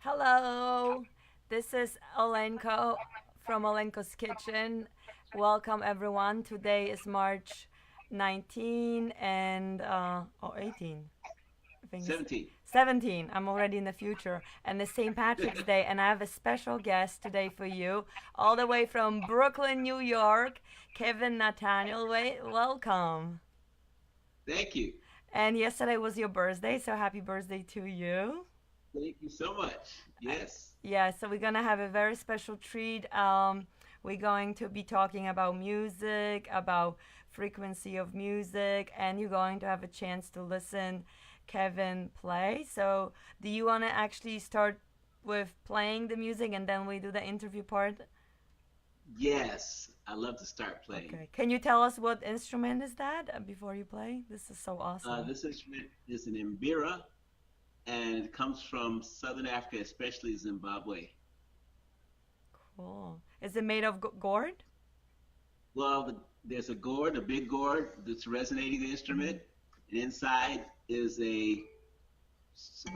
Hello, this is Olenko from Olenko's Kitchen. Welcome everyone. Today is March 19 and 18. I think it's 17. 17. I'm already in the future. And it's St. Patrick's Day, and I have a special guest today for you, all the way from Brooklyn, New York, Kevin Nathaniel. Welcome. Thank you. And yesterday was your birthday, so happy birthday to you. Thank you so much. Uh, Yes. Yeah, so we're gonna have a very special treat. We're going to be talking about music, about frequency of music, and you're going to have a chance to listen Kevin play. So, do you want to actually start with playing the music and then we do the interview part? Yes. I love to start playing. Okay. Can you tell us what instrument is that before you play? This is so awesome. This instrument is an mbira, and it comes from Southern Africa, especially Zimbabwe. Cool. Is it made of gourd? Well, there's a gourd, a big gourd that's resonating the Mm-hmm. instrument, and inside is a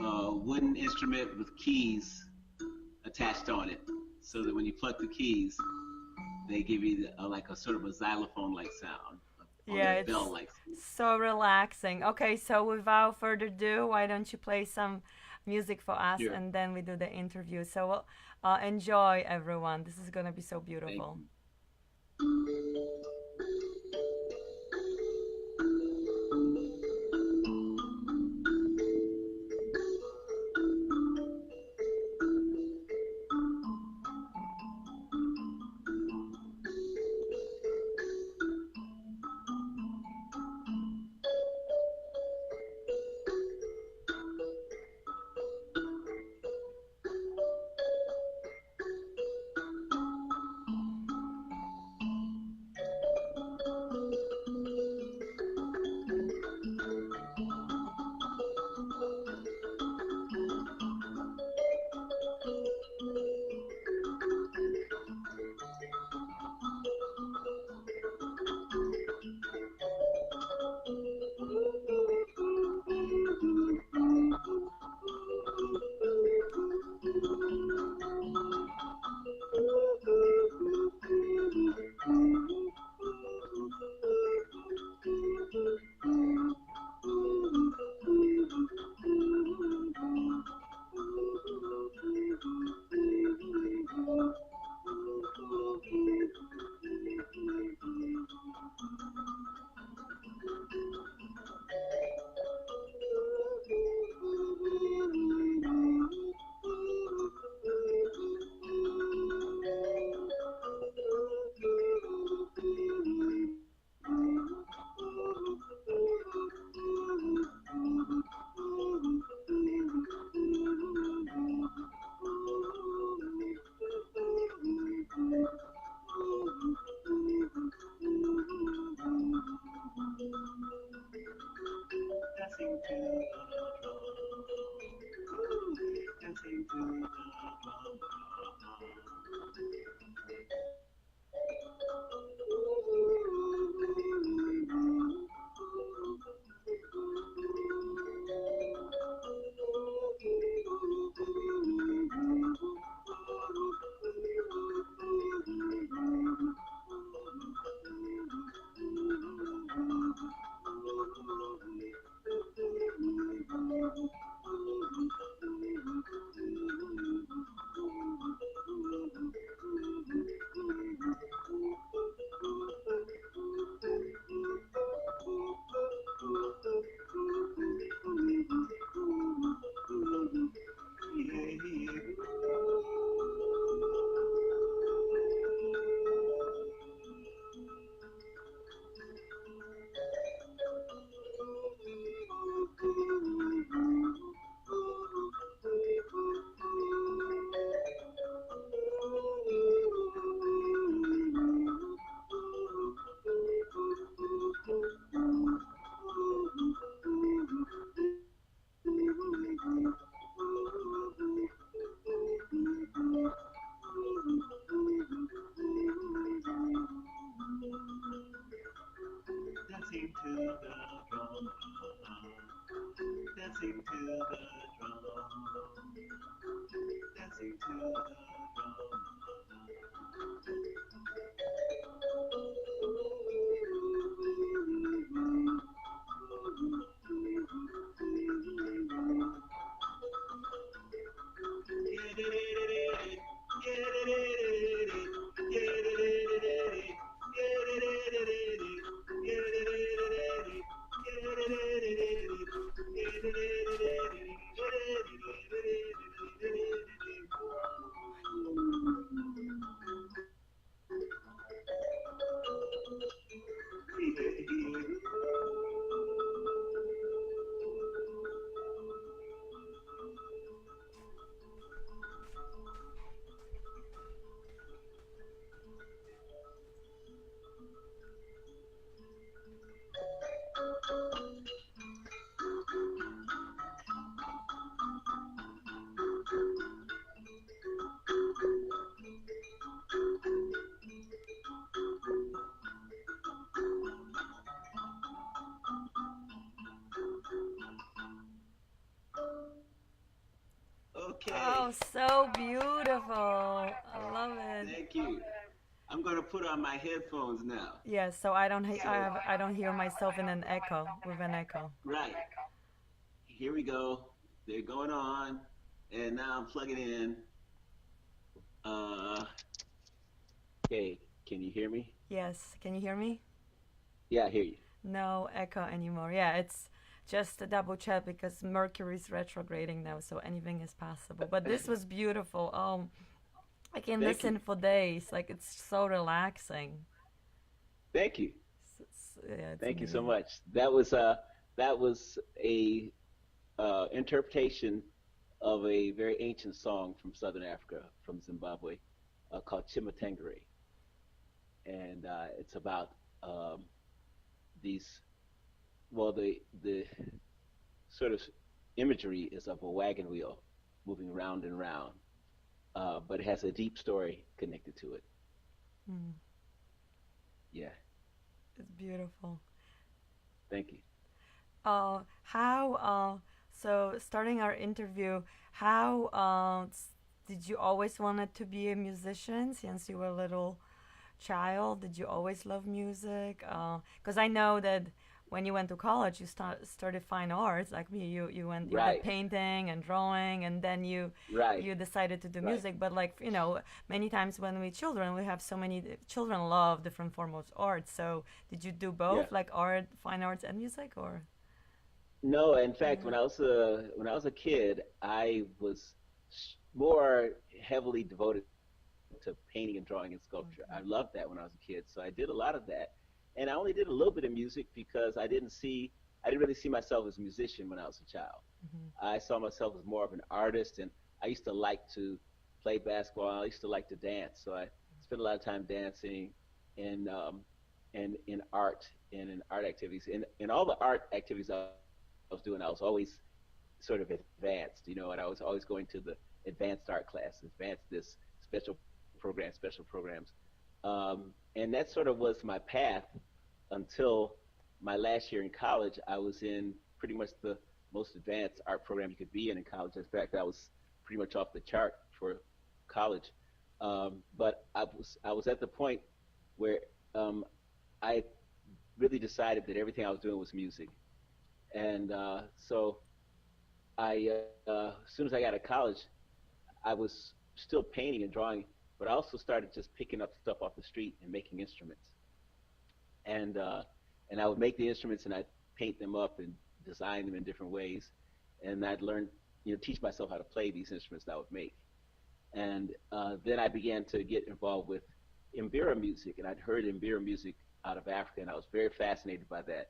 wooden instrument with keys attached on it, so that when you pluck the keys, they give you like a sort of a xylophone-like sound, or Yeah, a it's bell-like. so relaxing. Okay, so without further ado, why don't you play some music for us Sure. and then we do the interview. So enjoy, everyone. This is going to be so Thank beautiful. you. Dancing to the drum, dancing to the drum. Dancing to the drum, dancing to the drum. Okay. Oh, so beautiful. I love it. Thank you. I'm going to put on my headphones now. Yes, so So, I don't hear myself in an echo with an echo. right. Here we go. They're going on. And now I'm plugging in. Uh, okay. Can you hear me? Yes, can you hear me? Yeah, I hear you. No echo anymore. Yeah, it's just a double check because Mercury's retrograding now, so anything is possible. But this was beautiful. I can Thank you. listen for days. Like it's so relaxing. Thank you. Yeah, it's Thank you so amazing. much. That was a interpretation of a very ancient song from Southern Africa, from Zimbabwe, called Chimatengere, and it's about um, these. Well, the sort of imagery is of a wagon wheel moving round and round, but it has a deep story connected to it. Mm, Yeah, it's beautiful. thank you. How so starting our interview, how did you always wanted to be a musician since you were a little child? Did you always love music? Because I know that when you went to college, you started fine arts like me. You did Right, painting and drawing, and then right, you decided to do right. music. But like many times when we children, we have so many children love different forms of art. So did you do Yeah. both, like art, fine arts, and music, or? No, in fact, Yeah. when I was a kid, I was more heavily devoted to painting and drawing and sculpture. Okay. I loved that when I was a kid, so I did a lot of that. And I only did a little bit of music because I didn't really see myself as a musician when I was a child. Hmm. I saw myself as more of an artist, and I used to like to play basketball. I used to like to dance, so I spent a lot of time dancing and in art and in art activities. In all the art activities I was doing, I was always sort of advanced, and I was always going to the advanced art classes, advanced this special programs. And that sort of was my path until my last year in college. I was in pretty much the most advanced art program you could be in college. In fact, I was pretty much off the chart for college. But I was at the point where um, I really decided that everything I was doing was music, and so as soon as I got to college, I was still painting and drawing, but I also started just picking up stuff off the street and making instruments. And I would make the instruments and I'd paint them up and design them in different ways. And I'd learn, teach myself how to play these instruments that I would make. And then I began to get involved with Mbira music, and I'd heard Mbira music out of Africa, and I was very fascinated by that.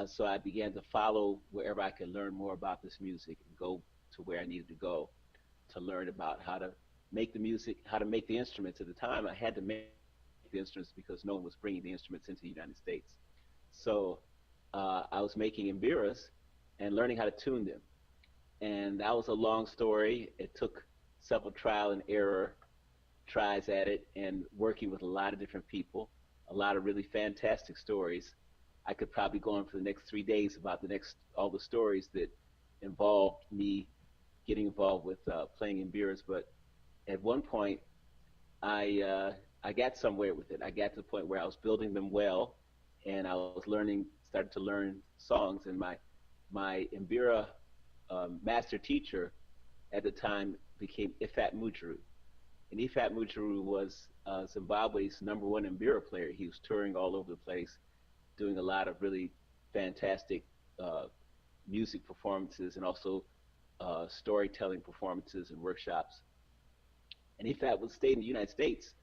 So I began to follow wherever I could learn more about this music and go to where I needed to go to learn about how to make the music, how to make the instruments. At the time, I had to make the instruments because no one was bringing the instruments into the United States. So I was making embiras and learning how to tune them. And that was a long story. It took several trial and error tries at it and working with a lot of different people, a lot of really fantastic stories. I could probably go on for the next 3 days about the next all the stories that involved me getting involved with playing in beers, but at one point, I got somewhere with it. I got to the point where I was building them well, and I was started to learn songs. And my Mbira master teacher at the time became Ifat Mujiru. And Ifat Mujiru was Zimbabwe's #1 Mbira player. He was touring all over the place, doing a lot of really fantastic uh, music performances and also storytelling performances and workshops. And Ifat would stay in the United States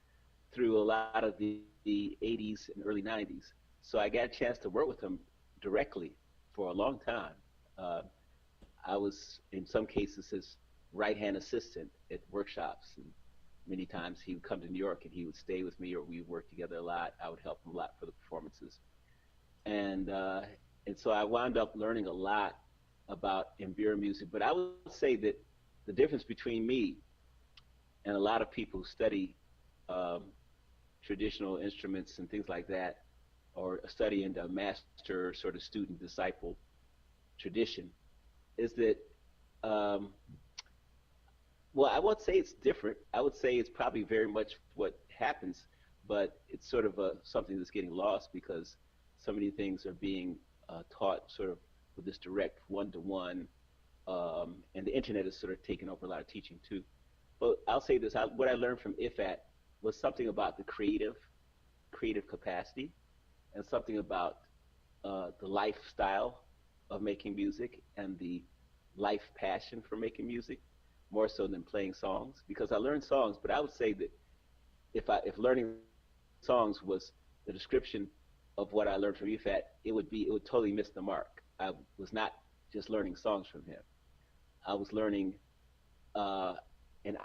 through a lot of the 80s and early 90s. So I got a chance to work with him directly for a long time. Uh, I was, in some cases, his right hand assistant at workshops. And many times he would come to New York and he would stay with me, or we would work together a lot. I would help him a lot for the performances. And, uh, and so I wound up learning a lot about Mbira music. But I would say that the difference between me and a lot of people who study um, traditional instruments and things like that, or studying the master sort of student disciple tradition, is that um, well, I won't say it's different. I would say it's probably very much what happens, but it's sort of something that's getting lost because so many things are being taught sort of with this direct one-to-one, and the internet is sort of taking over a lot of teaching too. But I'll say this: what I learned from IFAT was something about the creative capacity, and something about the lifestyle of making music and the life passion for making music, more so than playing songs. Because I learned songs, but I would say that if learning songs was the description of what I learned from EFAT, it would totally miss the mark. I was not just learning songs from him. I was learning uh, an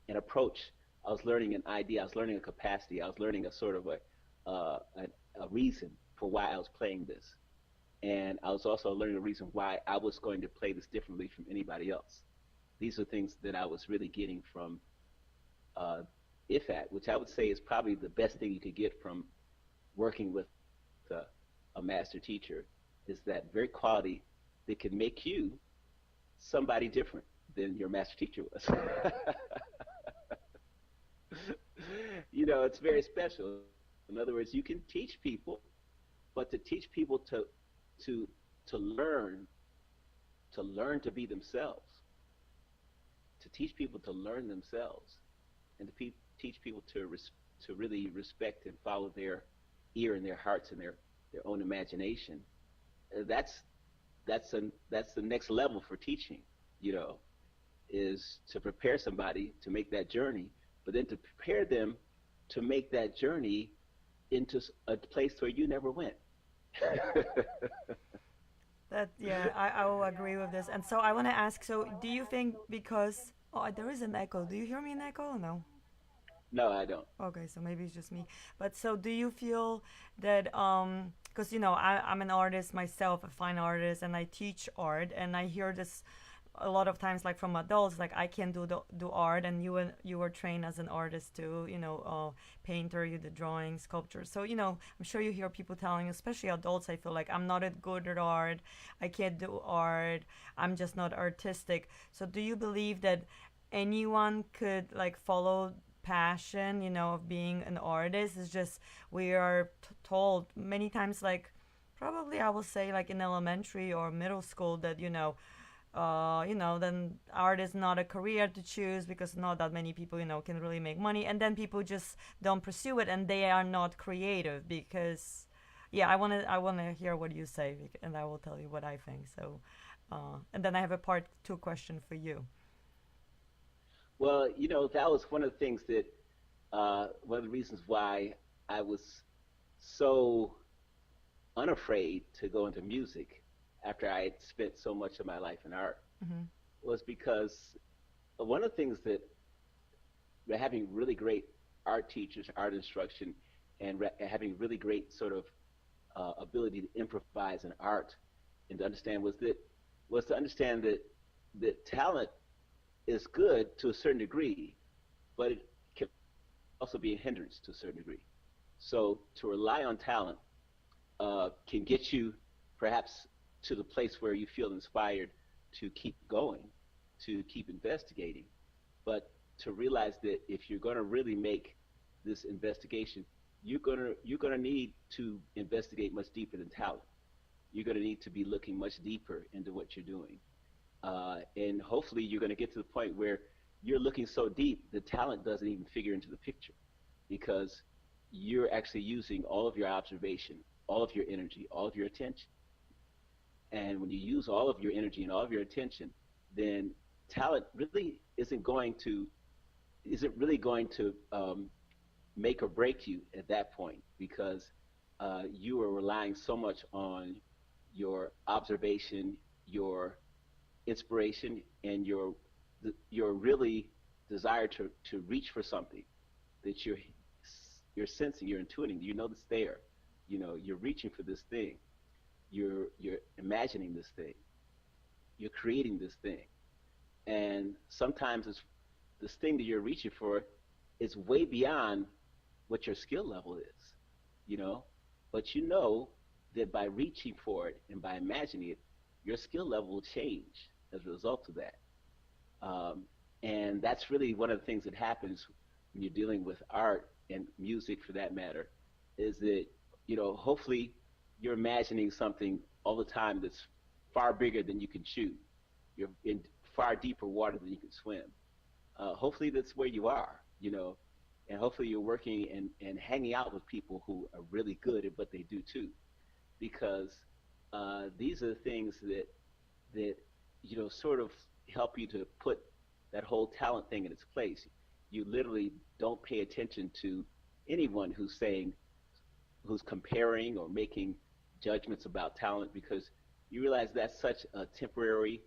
an approach. I was learning an idea. I was learning a capacity. I was learning a sort of a reason for why I was playing this, and I was also learning a reason why I was going to play this differently from anybody else. These are things that I was really getting from uh, IFAT, which I would say is probably the best thing you could get from working with a master teacher, is that very quality that can make you somebody different than your master teacher was. It's very special. In other words, you can teach people, but to teach people to to learn to learn to be themselves, to teach people to learn themselves, and to teach people to really respect and follow their ear and their hearts and their own imagination. That's that's the next level for teaching. You know, is to prepare somebody to make that journey, but then to prepare them to make that journey into a place where you never went. That yeah, I will agree with this. And so I want to ask. So do you think because there is an echo? Do you hear me in echo or no? No, I don't. Okay, so maybe it's just me. But so do you feel that because I'm an artist myself, a fine artist, and I teach art, and I hear this a lot of times like from adults, like I can do art, and you were trained as an artist too, painter, you did drawing, sculpture. So I'm sure you hear people telling, especially adults, I feel like I'm not good at art, I can't do art, I'm just not artistic. So do you believe that anyone could like follow passion, of being an artist? It's just we are told many times, like probably I will say like in elementary or middle school that then art is not a career to choose because not that many people, can really make money. And then people just don't pursue it and they are not creative because, yeah, I want to hear what you say and I will tell you what I think. So, and then I have a part two question for you. Well, that was one of the things that one of the reasons why I was so unafraid to go into music after I had spent so much of my life in art, Mm-hmm. was because one of the things that having really great art teachers, art instruction, and having really great sort of ability to improvise in art and to understand was to understand that talent is good to a certain degree, but it can also be a hindrance to a certain degree. So to rely on talent can get you perhaps to the place where you feel inspired to keep going, to keep investigating. But to realize that if you're going to really make this investigation, you're gonna need to investigate much deeper than talent. You're going to need to be looking much deeper into what you're doing, and hopefully you're going to get to the point where you're looking so deep the talent doesn't even figure into the picture because you're actually using all of your observation, all of your energy, all of your attention. And when you use all of your energy and all of your attention, then talent really isn't really going to make or break you at that point because you are relying so much on your observation, your inspiration, and your really desire to reach for something that you're sensing, you're intuiting, you know it's there. You know, you're reaching for this thing. You're imagining this thing. You're creating this thing. And sometimes it's this thing that you're reaching for is way beyond what your skill level is, you know. But you know that by reaching for it and by imagining it, your skill level will change as a result of that. Um, and that's really one of the things that happens when you're dealing with art and music, for that matter, is that hopefully you're imagining something all the time that's far bigger than you can chew. You're in far deeper water than you can swim. Hopefully that's where you are, and hopefully you're working and hanging out with people who are really good at what they do too, because these are the things that sort of help you to put that whole talent thing in its place. You literally don't pay attention to anyone who's comparing or making judgments about talent because you realize that's such a temporary,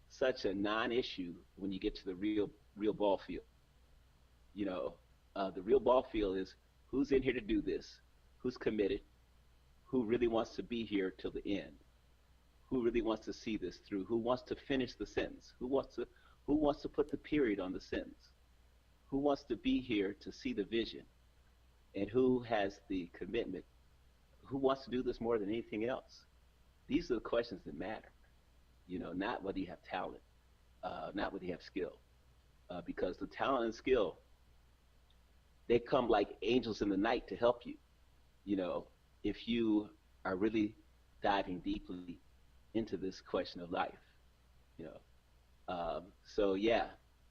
such a non-issue when you get to the real ball field. You know, the real ball field is who's in here to do this, who's committed, who really wants to be here till the end, who really wants to see this through, who wants to finish the sentence, who wants to put the period on the sentence, who wants to be here to see the vision, and who has the commitment, who wants to do this more than anything else. These are the questions that matter. Not whether you have talent, not whether you have skill, because the talent and skill they come like angels in the night to help you. You know, if you are really diving deeply into this question of life. You know, so yeah,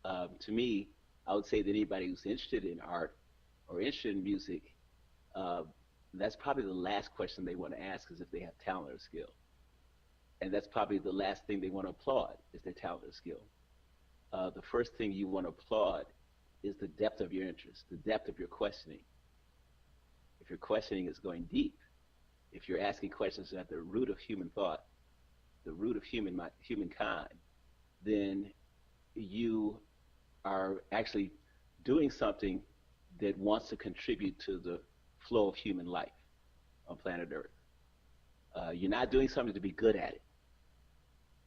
to me, I would say that anybody who's interested in art or interested in music, uh, that's probably the last question they want to ask is if they have talent or skill, and that's probably the last thing they want to applaud is their talent or skill. The first thing you want to applaud is the depth of your interest, the depth of your questioning. If your questioning is going deep, if you're asking questions at the root of human thought, the root of humankind, then you are actually doing something that wants to contribute to the flow of human life on planet Earth. You're not doing something to be good at it,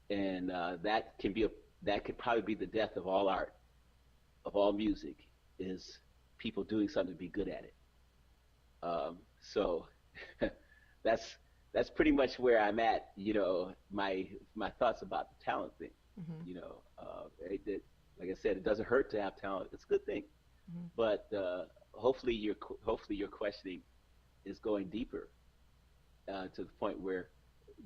and that could probably be the death of all art, of all music, is people doing something to be good at it. So that's that's pretty much where I'm at. My thoughts about the talent thing. Mm-hmm. Like I said, it doesn't hurt to have talent. It's a good thing, Mm-hmm. but hopefully your questioning is going deeper to the point where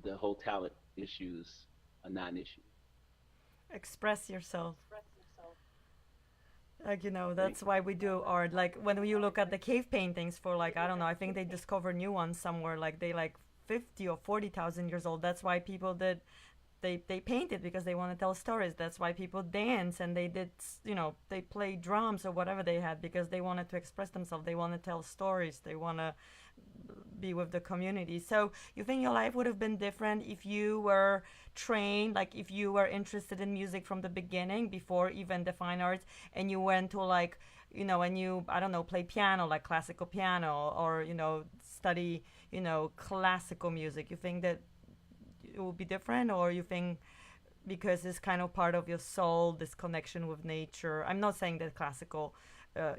the whole talent issue is a non-issue. Express yourself. Like, Thank that's you. why we do art. Like, when you look at the cave paintings for, like, I don't know, I think they discover new ones somewhere, like, they, like, 50 or 40,000 years old. That's why people did, they painted because they want to tell stories. That's why people dance and they did, they play drums or whatever they had because they wanted to express themselves. They want to tell stories. They want to be with the community. So you think your life would have been different if you were trained, like if you were interested in music from the beginning before even the fine arts, and you went to, like, and you, I don't know, play piano, like classical piano, or study, classical music. You think that it will be different, or you think because it's kind of part of your soul, this connection with nature? I'm not saying that classical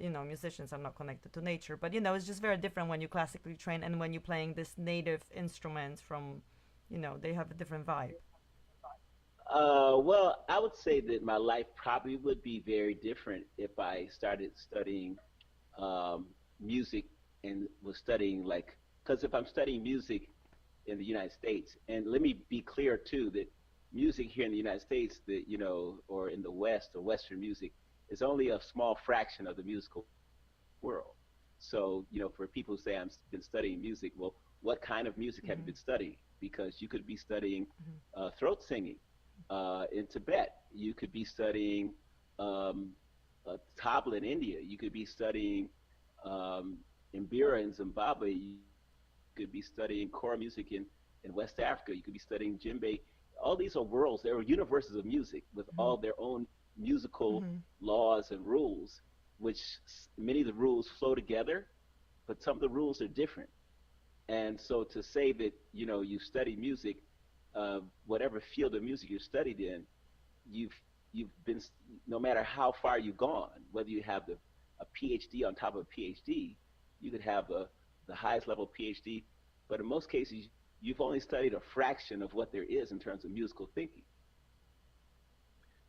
musicians are not connected to nature, but it's just very different when you classically train and when you're playing this native instruments from, they have a different vibe. Well, I would say that my life probably would be very different if I started studying um, music and was studying like, because if I'm studying music in the United States, and let me be clear too that music here in the United States, that or in the West or Western music, is only a small fraction of the musical world. So, for people who say I've been studying music, well, what kind of music have you been Mm-hmm. studying? Because you could be studying Mm-hmm. throat singing in Tibet. You could be studying um, tabla in India. You could be studying um, Mbira in Zimbabwe. You could be studying kora music in West Africa. You could be studying djembe. All these are worlds. They are universes of music with all Mm-hmm. their own musical Mm-hmm. laws and rules, which many of the rules flow together, but some of the rules are different. And so to say that you study music, whatever field of music you studied in, you've you've been, no matter how far you've gone, whether you have a PhD on top of a PhD, you could have the highest level PhD, but in most cases you've only studied a fraction of what there is in terms of musical thinking.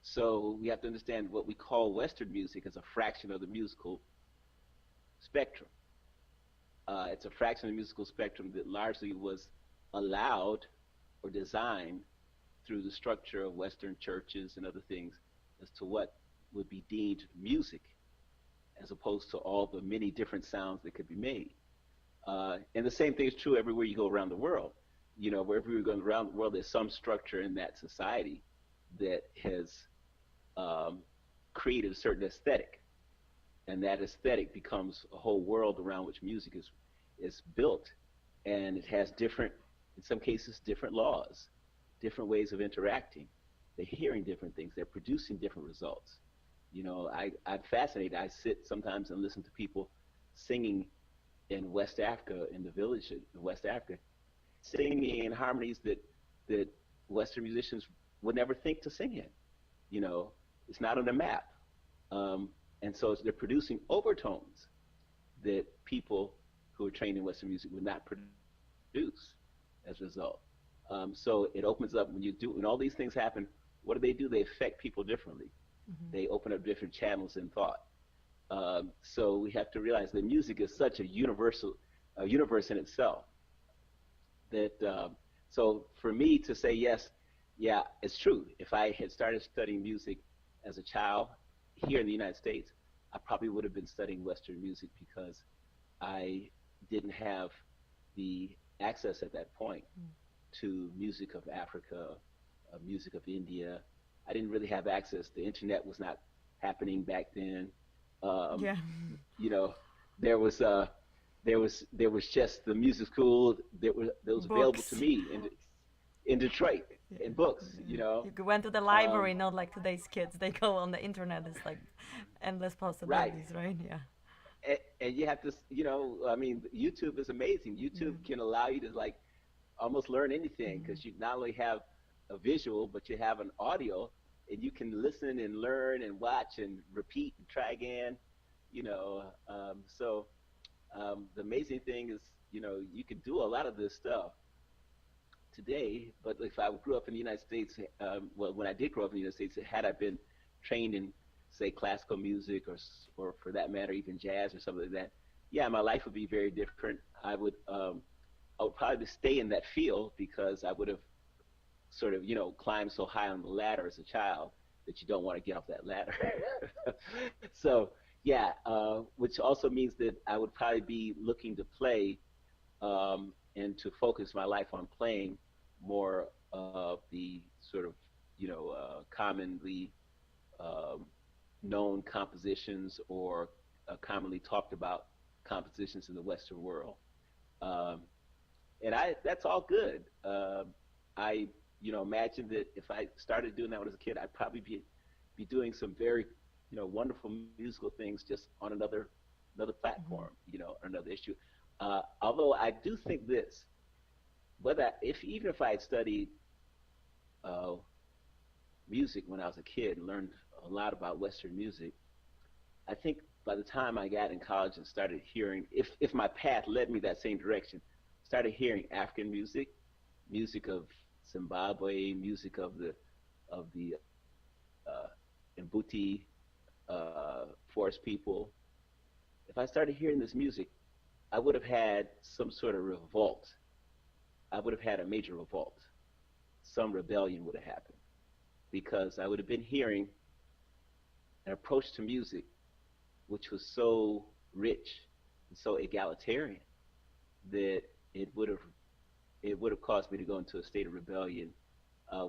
So we have to understand what we call Western music as a fraction of the musical spectrum. It's a fraction of the musical spectrum that largely was allowed or designed through the structure of Western churches and other things as to what would be deemed music, as opposed to all the many different sounds that could be made. And the same thing is true everywhere you go around the world. Wherever you go around the world, there's some structure in that society that has um, created a certain aesthetic, and that aesthetic becomes a whole world around which music is built, and it has different, in some cases, different laws, different ways of interacting. They're hearing different things. They're producing different results. I'm fascinated. I sit sometimes and listen to people singing in West Africa, in the village in West Africa, singing in harmonies that Western musicians would never think to sing in. You know, it's not on the map. Um, and so they're producing overtones that people who are trained in Western music would not produce as a result. So it opens up when all these things happen. What do? They affect people differently. Mm-hmm. They open up different channels in thought. So we have to realize that music is such a universe in itself. That so for me to say yes, yeah, it's true. If I had started studying music as a child here in the United States, I probably would have been studying Western music because I didn't have the access at that point to music of Africa, music of India. I didn't really have access. The internet was not happening back then. Um, Yeah. you know, there was there was just the music school that was available to Books. me in Detroit, Yeah. in books. Yeah. You went to the Um, library, not like today's kids. They go on the internet. It's like endless right. possibilities, right? Yeah. And you have to, I mean, YouTube is amazing. YouTube Yeah. can allow you to like almost learn anything Mm-hmm. because you not only have a visual, but you have an audio, and you can listen and learn and watch and repeat and try again. So the amazing thing is, you can do a lot of this stuff today. But if I grew up in the United States, well, when I did grow up in the United States, had I been trained in, say, classical music or for that matter, even jazz or something like that, yeah, my life would be very different. I would probably stay in that field because I would have sort of, climbed so high on the ladder as a child that you don't want to get off that ladder. So, yeah, which also means that I would probably be looking to play and to focus my life on playing more of the sort of, commonly um, known compositions or commonly talked about compositions in the Western world. Um, and that's all good. I imagine that if I started doing that when I was a kid, I'd probably be doing some very wonderful musical things just on another platform, Mm-hmm. or another issue. Although I do think this, whether if even if I had studied uh, music when I was a kid and learned a lot about Western music, I think by the time I got in college and started hearing, if my path led me that same direction, started hearing African music, music of Zimbabwe, music of the of the Mbuti forest people. If I started hearing this music, I would have had some sort of revolt. I would have had a major revolt. Some rebellion would have happened because I would have been hearing an approach to music which was so rich and so egalitarian that it would have it would have caused me to go into a state of rebellion,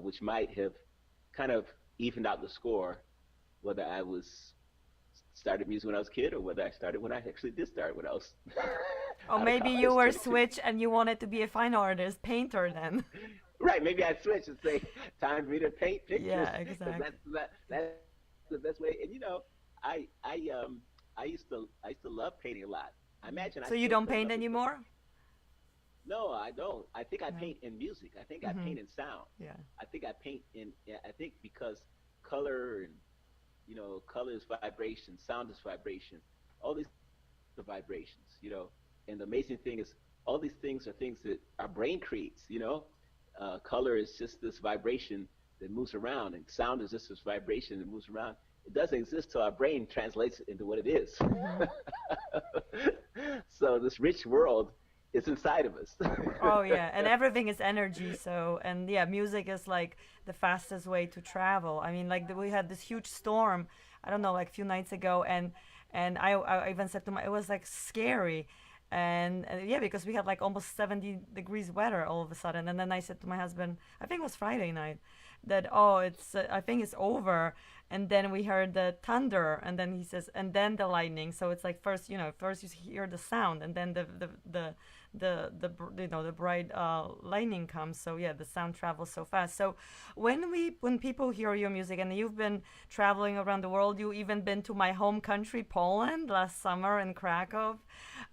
which might have kind of evened out the score, whether I was started music when I was a kid or whether I started when I actually did start when I was Or out of maybe you college, were 22. switch and you wanted to be a fine artist, painter then. Right, maybe I'd switch and say, time for me to paint pictures Yeah, because exactly. that's the best way. And I used to love painting a lot. I imagine I So you still don't play paint love it, but anymore? no, I don't. I think I No. paint in music. I think I Mhm. paint in sound. Yeah. I think I paint in. Yeah, I think because color and color is vibration, sound is vibration. All these are vibrations. And the amazing thing is, all these things are things that our brain creates. Color is just this vibration that moves around, and sound is just this vibration that moves around. It doesn't exist till our brain translates it into what it is. Mhm. So this rich world is inside of us. Oh yeah, and everything is energy. So and yeah, music is like the fastest way to travel. I mean, like we had this huge storm. I don't know, like a few nights ago, and I even said to my, it was like scary, and yeah, because we had like almost 70 degrees weather all of a sudden, and then I said to my husband, I think it was Friday night, that oh it's I think it's over, and then we heard the thunder, and then he says, and then the lightning. So it's like first first you hear the sound, and then the bright lightning comes. So yeah, the sound travels so fast. So when people hear your music, and you've been traveling around the world, you even been to my home country Poland last summer in Krakow.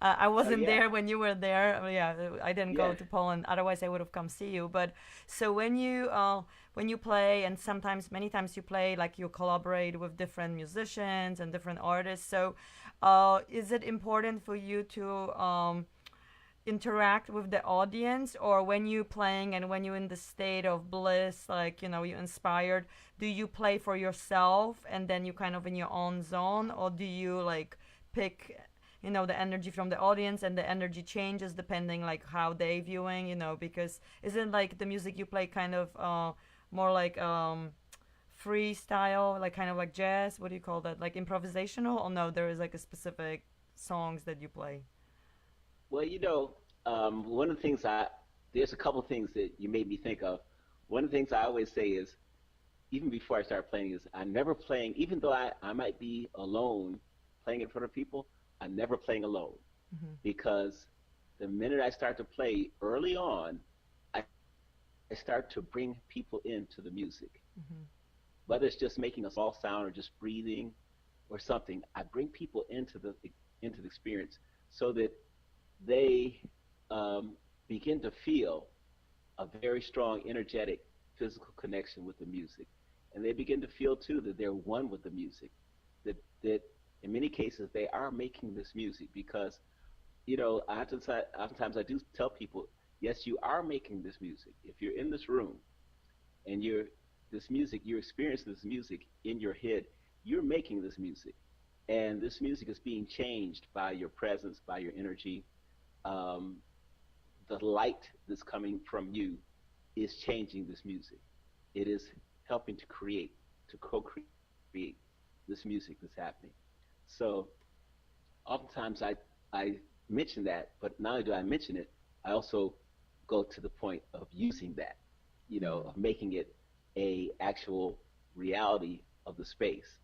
I Oh wasn't yeah, there when you were there. Yeah, I didn't go yeah. to Poland, otherwise I would have come see you. But so when you play, and sometimes many times you play, like you collaborate with different musicians and different artists. So is it important for you to interact with the audience, or when you playing and when you're in the state of bliss, like you're inspired, do you play for yourself and then you kind of in your own zone, or do you like pick the energy from the audience, and the energy changes depending like how they viewing, because isn't like the music you play kind of more like freestyle, like kind of like jazz, what do you call that, like improvisational, or no, there is like a specific songs that you play? Well, one of the things there's a couple of things that you made me think of. One of the things I always say is, even before I start playing, is I'm never playing, even though I might be alone playing in front of people, I'm never playing alone. Mm-hmm. Because the minute I start to play early on, I start to bring people into the music. Mm-hmm. Whether it's just making a small sound or just breathing or something, I bring people into the experience so that they begin to feel a very strong, energetic, physical connection with the music. And they begin to feel too that they're one with the music. That in many cases they are making this music because oftentimes I do tell people, yes, you are making this music. If you're in this room and you're experiencing this music in your head, you're making this music, and this music is being changed by your presence, by your energy. Um, the light that's coming from you is changing this music. It is helping to co-create this music that's happening. So oftentimes I mention that, but not only do I mention it, I also go to the point of using that, Mm-hmm. of making it a actual reality of the space,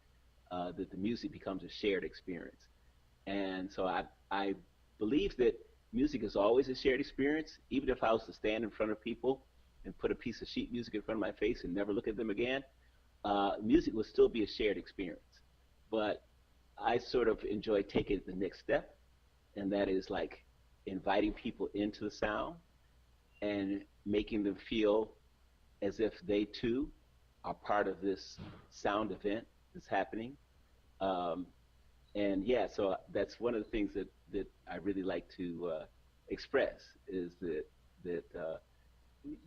that the music becomes a shared experience. And so I believe that music is always a shared experience. Even if I was to stand in front of people and put a piece of sheet music in front of my face and never look at them again, music would still be a shared experience. But I sort of enjoy taking it the next step, and that is like inviting people into the sound and making them feel as if they too are part of this sound event that's happening. Um, and yeah, so that's one of the things that I really like to express is that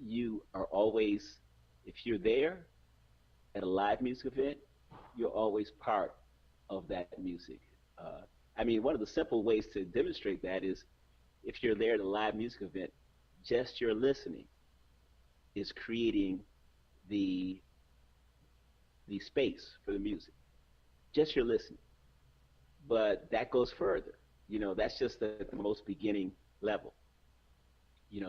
you are always, if you're there, at a live music event, you're always part of that music. Uh, I mean, one of the simple ways to demonstrate that is if you're there at a live music event, just your listening is creating the the space for the music. Just your listening, but that goes further. That's just at the most beginning level.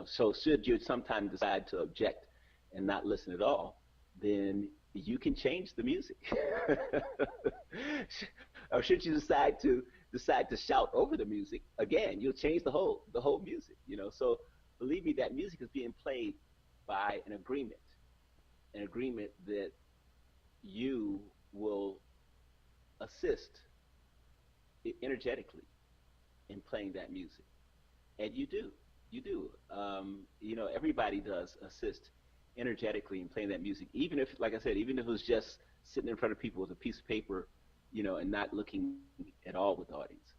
So should you sometime decide to object and not listen at all, then you can change the music. Or should you decide to shout over the music, again, you'll change the whole music. So believe me, that music is being played by an agreement that you will assist energetically in playing that music. And you do. Everybody does assist energetically in playing that music, even if, like I said, even if it was just sitting in front of people with a piece of paper, and not looking at all with the audience.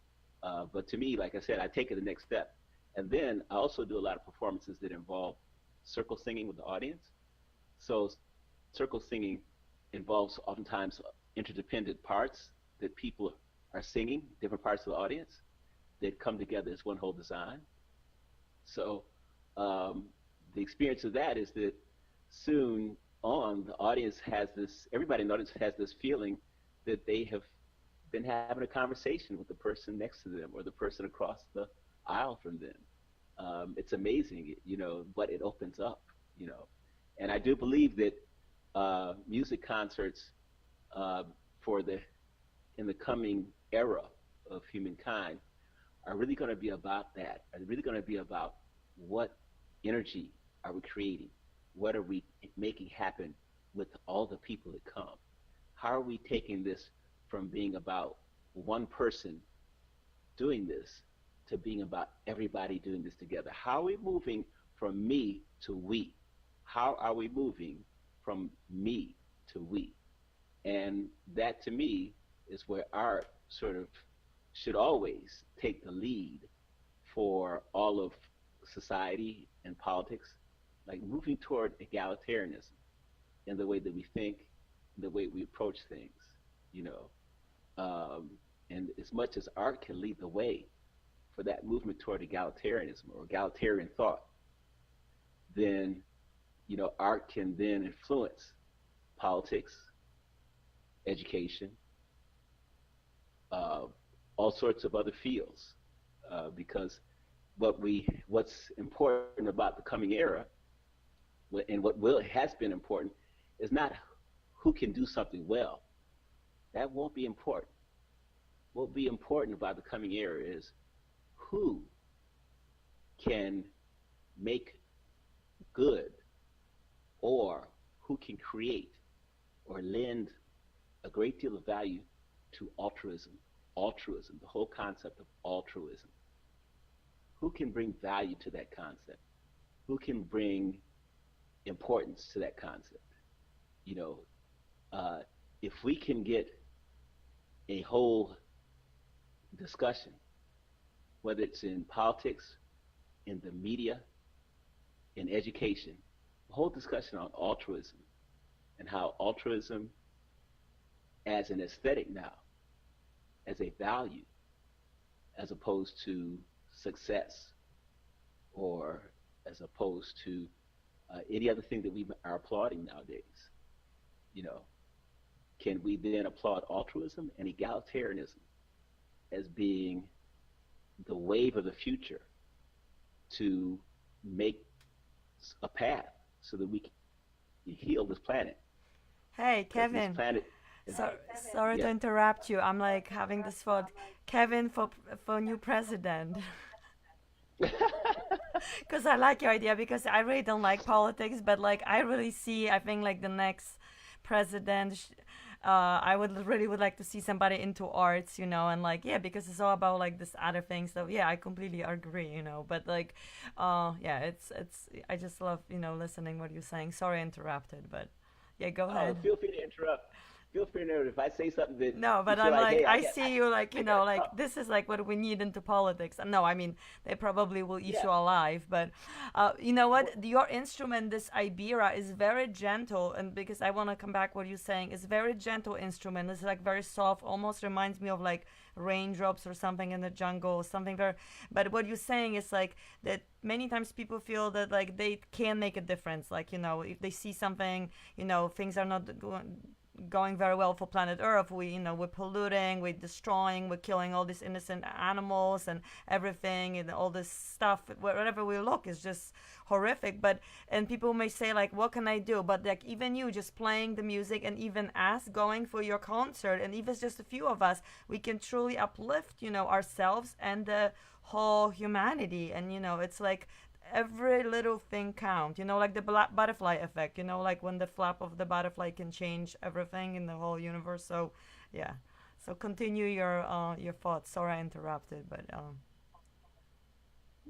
But to me, like I said, I take it the next step. And then I also do a lot of performances that involve circle singing with the audience. So circle singing involves oftentimes interdependent parts that people are singing, different parts of the audience that come together as one whole design. So um, the experience of that is that soon on, everybody in the audience has this feeling that they have been having a conversation with the person next to them or the person across the aisle from them. It's amazing, what it opens up, you know. And I do believe that music concerts uh, for the in the coming era of humankind are really going to be about that. Are really going to be about what energy are we creating? What are we making happen with all the people that come? How are we taking this from being about one person doing this to being about everybody doing this together? How are we moving from me to we? How are we moving from me to we? And that to me is where art sort of should always take the lead for all of society and politics, like moving toward egalitarianism in the way that we think, the way we approach things, you know. Um, and as much as art can lead the way for that movement toward egalitarianism or egalitarian thought, then art can then influence politics, education, uh, all sorts of other fields, because what's important about the coming era, and what will has been important, is not who can do something well. That won't be important. What will be important about the coming era is who can make good, or who can create or lend a great deal of value to altruism. Altruism, the whole concept of altruism. Who can bring value to that concept? Who can bring importance to that concept? You know, uh, if we can get a whole discussion, whether it's in politics, in the media, in education, a whole discussion on altruism and how altruism as an aesthetic now, as a value, as opposed to success, or as opposed to any other thing that we are applauding nowadays. You know, can we then applaud altruism and egalitarianism as being the wave of the future to make a path so that we can heal this planet? Hey, Because this Kevin. planet is, So, sorry to yeah. interrupt you. I'm like having this thought. Kevin for new president. Because I like your idea because I really don't like politics, but like I really see, I think like the next president, I would like to see somebody into arts, and like yeah, because it's all about like this other thing. So yeah, I completely agree. But like, yeah, it's I just love listening what you're saying. Sorry, I interrupted, but yeah, go Oh, ahead. feel free to interrupt. feel free to know if I say something that No, you but feel I'm like, like, hey, I see you like, I gotta like talk. this is like what we need into politics. No, I mean, they probably will eat Yeah. you alive. But you know Well, what? Your instrument, this Ibera, is very gentle. And because I want to come back what you're saying, it's very gentle instrument. It's like very soft, almost reminds me of like raindrops or something in the jungle, something very. But what you're saying is like that many times people feel that like they can make a difference. Like, if they see something, things are not going very well for planet Earth. We're polluting, we're destroying, we're killing all these innocent animals and everything, and all this stuff. Wherever we look is just horrific. But and people may say like, what can I do? But like even you just playing the music, and even us going for your concert, and even just a few of us, we can truly uplift, ourselves and the whole humanity. And it's like every little thing count, like the butterfly effect, like when the flap of the butterfly can change everything in the whole universe. So yeah, so continue your thoughts. Sorry I interrupted, but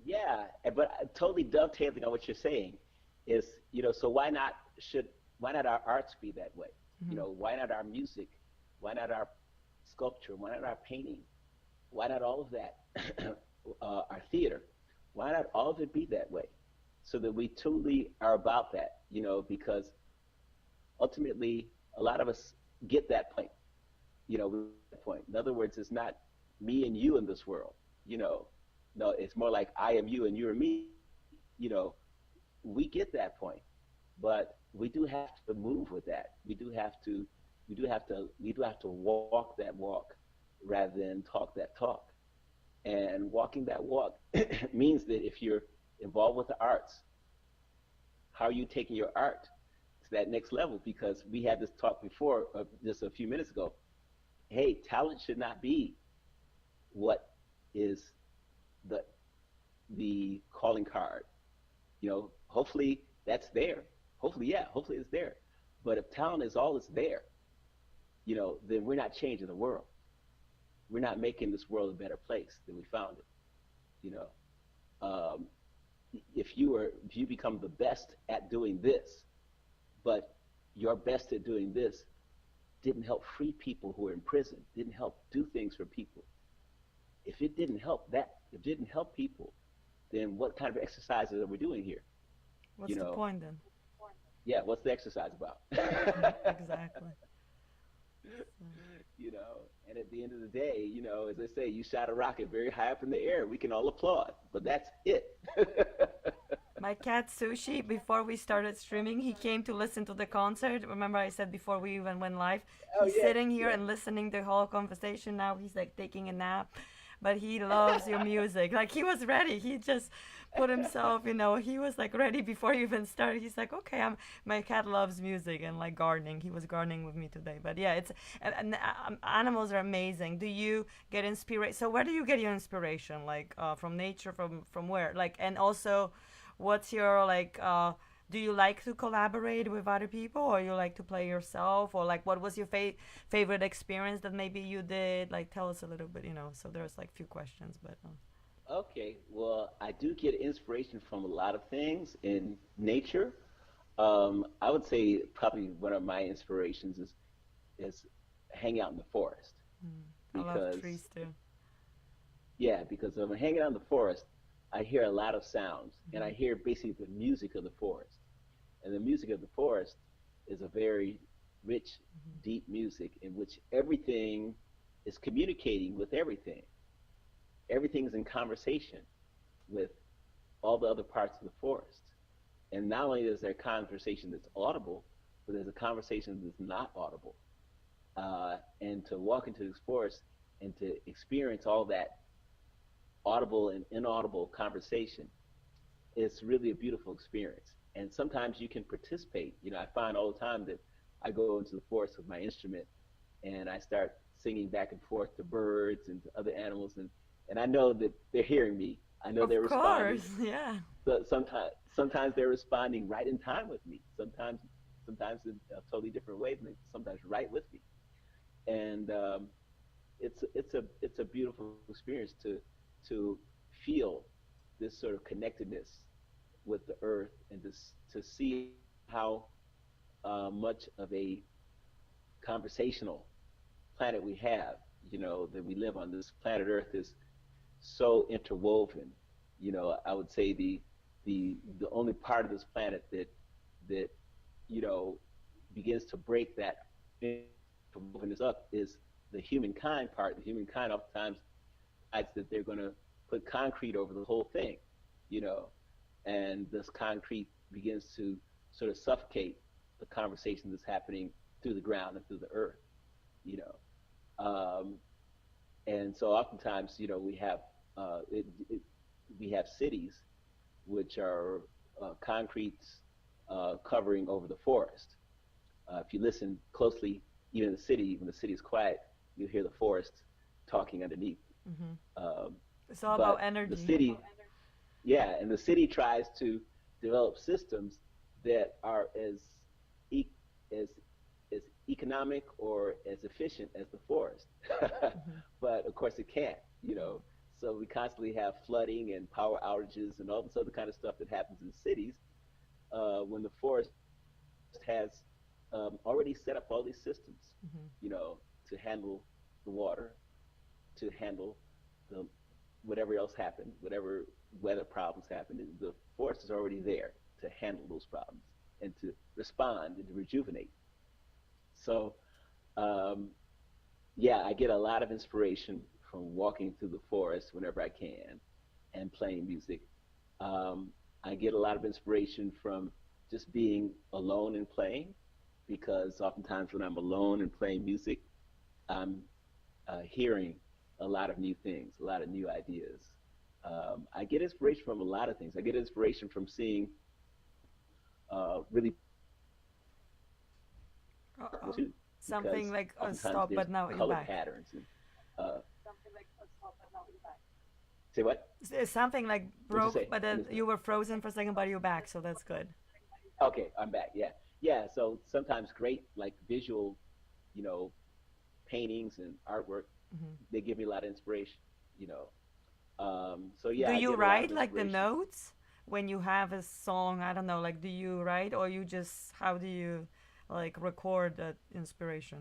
yeah, but totally dovetailing on what you're saying is, so why not our arts be that way? mhm. Why not our music? Why not our sculpture? Why not our painting? Why not all of that? Our theater? Why not all of it be that way? So that we truly are about that, because ultimately a lot of us get that point, that point. In other words, it's not me and you in this world, you know. No, it's more like I am you and you are me, you know. We get that point, but we do have to move with that. We do have to walk that walk rather than talk that talk. And walking that walk means that if you're involved with the arts, how are you taking your art to that next level? Because we had this talk before, just a few minutes ago. Hey, talent should not be what is the the calling card. Hopefully that's there. Hopefully, yeah, hopefully it's there. But if talent is all that's there, then we're not changing the world. We're not making this world a better place than we found it. You know, um, if you become the best at doing this, but your best at doing this didn't help free people who are in prison, didn't help do things for people. If it didn't help people, then what kind of exercises are we doing here? You What's the know, point then? yeah, what's the exercise about? Exactly. So, And at the end of the day, as I say, you shot a rocket very high up in the air. We can all applaud, but that's it. my cat Sushi, before we started streaming, he came to listen to the concert. Remember, I said before we even went live, Oh he's yeah, sitting here yeah. and listening the whole conversation. Now he's like taking a nap, but he loves your music. Like he was ready. He just put himself, he was like ready before you even started. He's like, okay, my cat loves music and like gardening. He was gardening with me today. But yeah, animals are amazing. Do you get inspiration? So where do you get your inspiration? Like from nature, from where? Like, and also what's your like do you like to collaborate with other people, or you like to play yourself, or like what was your favorite experience that maybe you did? Like tell us a little bit, so there's like few questions, but Okay, well, I do get inspiration from a lot of things in nature. I would say probably one of my inspirations is hang out in the forest I love because trees too. yeah, because when I'm hanging out in the forest, I hear a lot of sounds and I Hmm. hear basically the music of the forest. And the music of the forest is a very rich, Hmm. deep music in which everything is communicating with everything. Everything is in conversation with all the other parts of the forest. And not only is there a conversation that's audible, but there's a conversation that's not audible. And to walk into this forest and to experience all that audible and inaudible conversation, it's really a beautiful experience. And sometimes you can participate. I find all the time that I go into the forest with my instrument and I start singing back and forth to birds and to other animals, and I know that they're hearing me. I know Of they're responding. course. Yeah. But sometimes they're responding right in time with me. Sometimes in a totally different wavelength. Sometimes right with me, and it's a beautiful experience to feel this sort of connectedness with the earth and to see how much of a conversational planet we have, that we live on. This planet Earth is so interwoven. I would say the only part of this planet that you know begins to break that interwovenness up is the humankind part. The humankind oftentimes decides that they're going to put concrete over the whole thing, you know, and this concrete begins to sort of suffocate the conversation that's happening through the ground and through the earth, you know. And so oftentimes, we have cities which are concrete covering over the forest. If you listen closely, even in the city, when the city is quiet, you hear the forest talking underneath. Hmm. Um, It's all about but the energy. city, yeah, and the city tries to develop systems that are e- as as economic or as efficient as the forest. Hmm. But of course, it can't. So we constantly have flooding and power outages and all this other kind of stuff that happens in cities when the forest has already set up all these systems, Hmm. to handle the water, to handle the whatever else happened, whatever weather problems happen. The forest is already there to handle those problems and to respond and to rejuvenate. So, um, yeah, I get a lot of inspiration from walking through the forest whenever I can and playing music. I get a lot of inspiration from just being alone and playing because oftentimes when I'm alone and playing music, I'm hearing a lot of new things, a lot of new ideas. I get inspiration from a lot of things. I get inspiration from seeing really Uh-oh. too, Something because like a oftentimes stop, there's but now you're color back. patterns and uh, say what? Something like What'd you broke, say? but I then missed you that. were frozen for a second, but you're back, so that's good. Okay, I'm back. Yeah, yeah. So sometimes great like visual, you know, paintings and artwork, Hmm. they give me a lot of inspiration. You know, so Do yeah, I you get a lot of write like the inspiration. notes when you have a song? I don't know, like do you write or you just how do you like record that inspiration?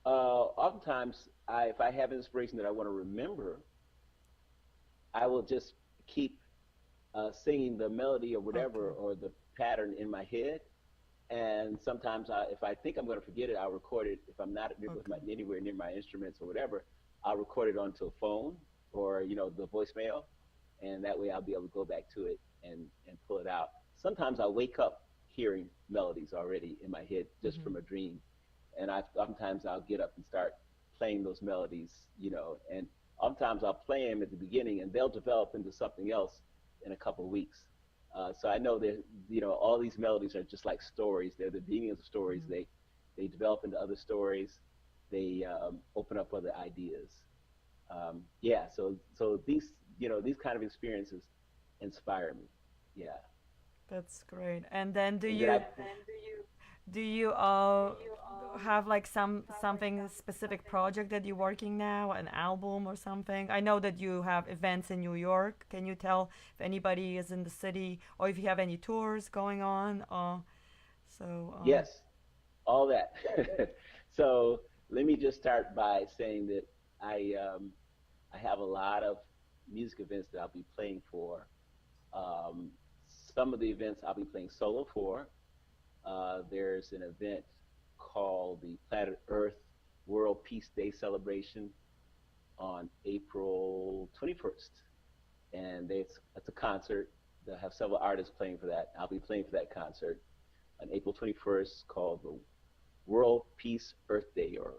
Oftentimes, if I have inspiration that I want to remember, I will just keep singing the melody or whatever Okay. or the pattern in my head. And sometimes, if I think I'm going to forget it, I'll record it. If I'm not with Okay. anywhere near my instruments or whatever, I'll record it onto a phone or the voicemail, and that way I'll be able to go back to it and pull it out. Sometimes I wake up hearing melodies already in my head just Hmm. from a dream, and sometimes I'll get up and start playing those melodies, and oftentimes I'll play them at the beginning, and they'll develop into something else in a couple of weeks. So I know that all these melodies are just like stories. They're the beginning of the stories. Hmm. They develop into other stories. They open up other ideas. Yeah. So these kind of experiences inspire me. Yeah. That's great. And then And then I do you have like something specific project that you're working now, an album or something? I know that you have events in New York. Can you tell if anybody is in the city or if you have any tours going on? So Yes, all that. So let me just start by saying that I have a lot of music events that I'll be playing for. Um, some of the events I'll be playing solo for. There's an event called the Planet Earth World Peace Day celebration on April 21st, and it's a concert. They'll have several artists playing for that. I'll be playing for that concert on April 21st, called the World Peace Earth Day or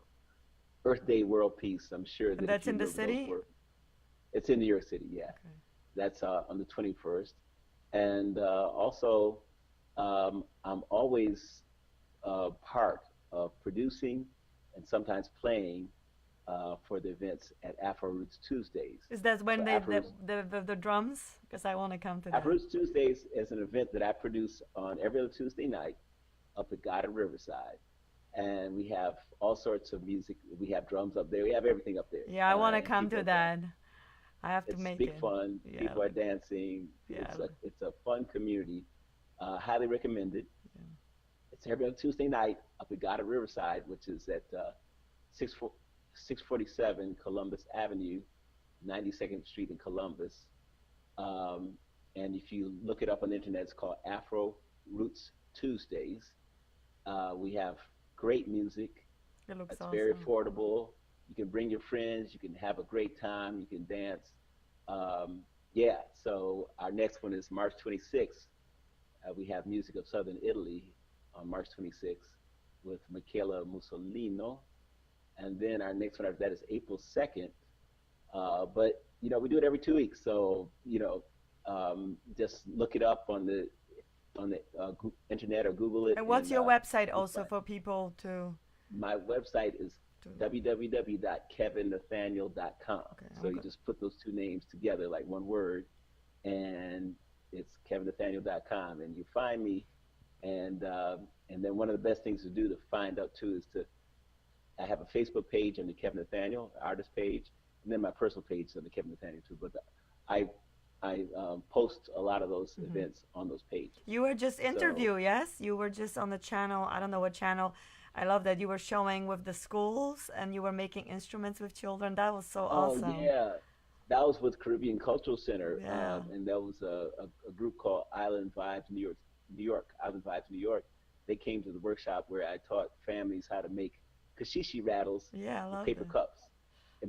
Earth Day World Peace. I'm sure and that if that's you in the remember those city? words, it's in New York City. Yeah, Okay. that's on the 21st, and also I'm always part of producing and sometimes playing for the events at Afro Roots Tuesdays. Is that So when they the drums? Because I want to come to Afro that. Roots Tuesdays is an event that I produce on every other Tuesday night up at God and Riverside. And we have all sorts of music. We have drums up there. We have everything up there, Yeah, I want to and come people to are that. I have to it's make big it. fun. Yeah, People are dancing. yeah, It's a fun community. Highly recommended. yeah. It's every other Tuesday night up at God of Riverside, which is at 6, 647 Columbus Avenue, 92nd Street in Columbus. Um, and if you look it up on the internet, it's called Afro Roots Tuesdays. We have great music. It looks It's very awesome. affordable. You can bring your friends. You can have a great time. You can dance. Yeah. So our next one is March 26th. We have music of Southern Italy on March 26th with Michela Mussolino, and then our next one after that is April 2nd. But we do it every 2 weeks, so just look it up on the internet or Google it, And what's and your website you'll also find for people my website is to www.kevinnathaniel.com. okay, So I'm you good. just put those two names together like one word, and it's kevinnathaniel.com, and you find me. And then one of the best things to do to find out too is to I have a Facebook page under Kevin Nathaniel, artist page, and then my personal page is under Kevin Nathaniel too. But I post a lot of those Hmm. events on those pages. You were just So, interview, yes? You were just on the channel. I don't know what channel. I love that you were showing with the schools and you were making instruments with children. That was so oh awesome. yeah, that was with Caribbean Cultural Center, Yeah. and that was a group called Island Vibes New York, New York, Island Vibes New York. They came to the workshop where I taught families how to make kashishi rattles Yeah, I with love paper that. cups.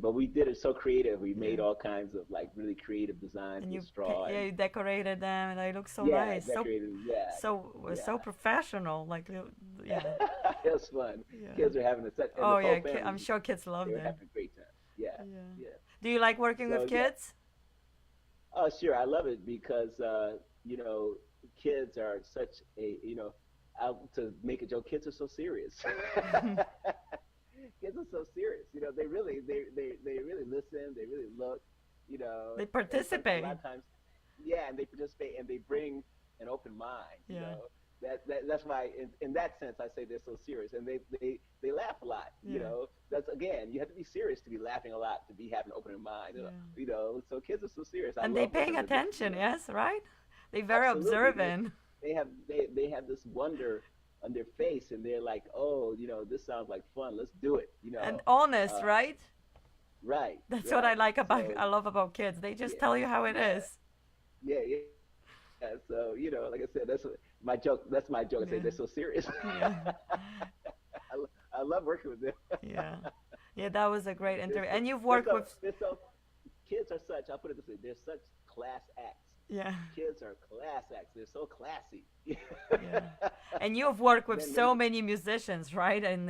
But we did it so creative. We Yeah. made all kinds of like really creative designs And with straw yeah, and you decorated them and they look so yeah, nice. So decorated. Yeah, so yeah. professional. Yeah. It was fun. Yeah. Kids were having a set, and the Oh whole yeah, family I'm sure kids they loved were it. having a great time. Yeah, Yeah. yeah. Do you like working with So yeah, kids? oh sure, I love it because you know kids are such a to make a joke, kids are so serious. Kids are so serious. They really listen. They really look. They And some a lot participate. of times, yeah, and they participate and they bring an open mind. Yeah. That's why in that sense I say they're so serious and they laugh a lot. Yeah. That's again you have to be serious to be laughing a lot to be having an open mind. Yeah. So kids are so serious. I And they love paying working with them. attention, yes, right? They very Absolutely. observant They have this wonder on their face and they're like, oh, this sounds like fun. Let's do it. and honest, Uh, right? right, That's what right. I So love about kids. They just yeah, tell you how it yeah, is. yeah, yeah. So like I said, that's my joke. That's my joke. I say Yeah. they're so serious. Yeah. I love working with them. Yeah. Yeah, that was a great they're interview. so, And you've worked with they're so kids are such. I'll put it this way: they're such class acts. yeah. Kids are class acts. They're so classy. Yeah. And you've worked with then they so many musicians, right? In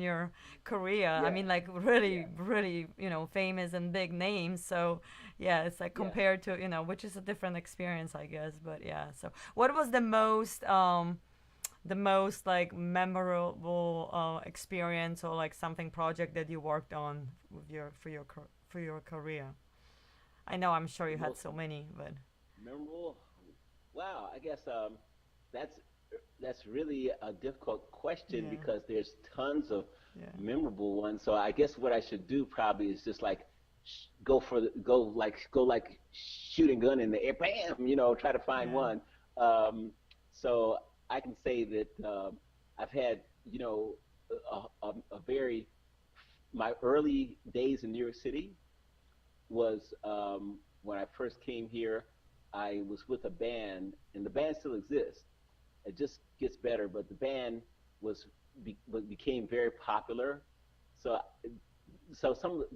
your career. I yeah, mean like yeah, really really, famous and big names. So, yeah, it's like yeah. compared to, which is a different experience, I guess, but yeah. So, what was the most like memorable experience or like something project that you worked on with your for your career? I know I'm sure The you had most so many, but memorable. Wow, I guess that's that's really a difficult question yeah. because there's tons of Yeah. memorable ones. So I guess what I should do probably is just like go like shooting gun in the air, bam, try to find Yeah. one. Um, so I can say that I've had a very my early days in New York City was when I first came here. I was with a band, and the band still exists. It just gets better, but the band was became very popular. So,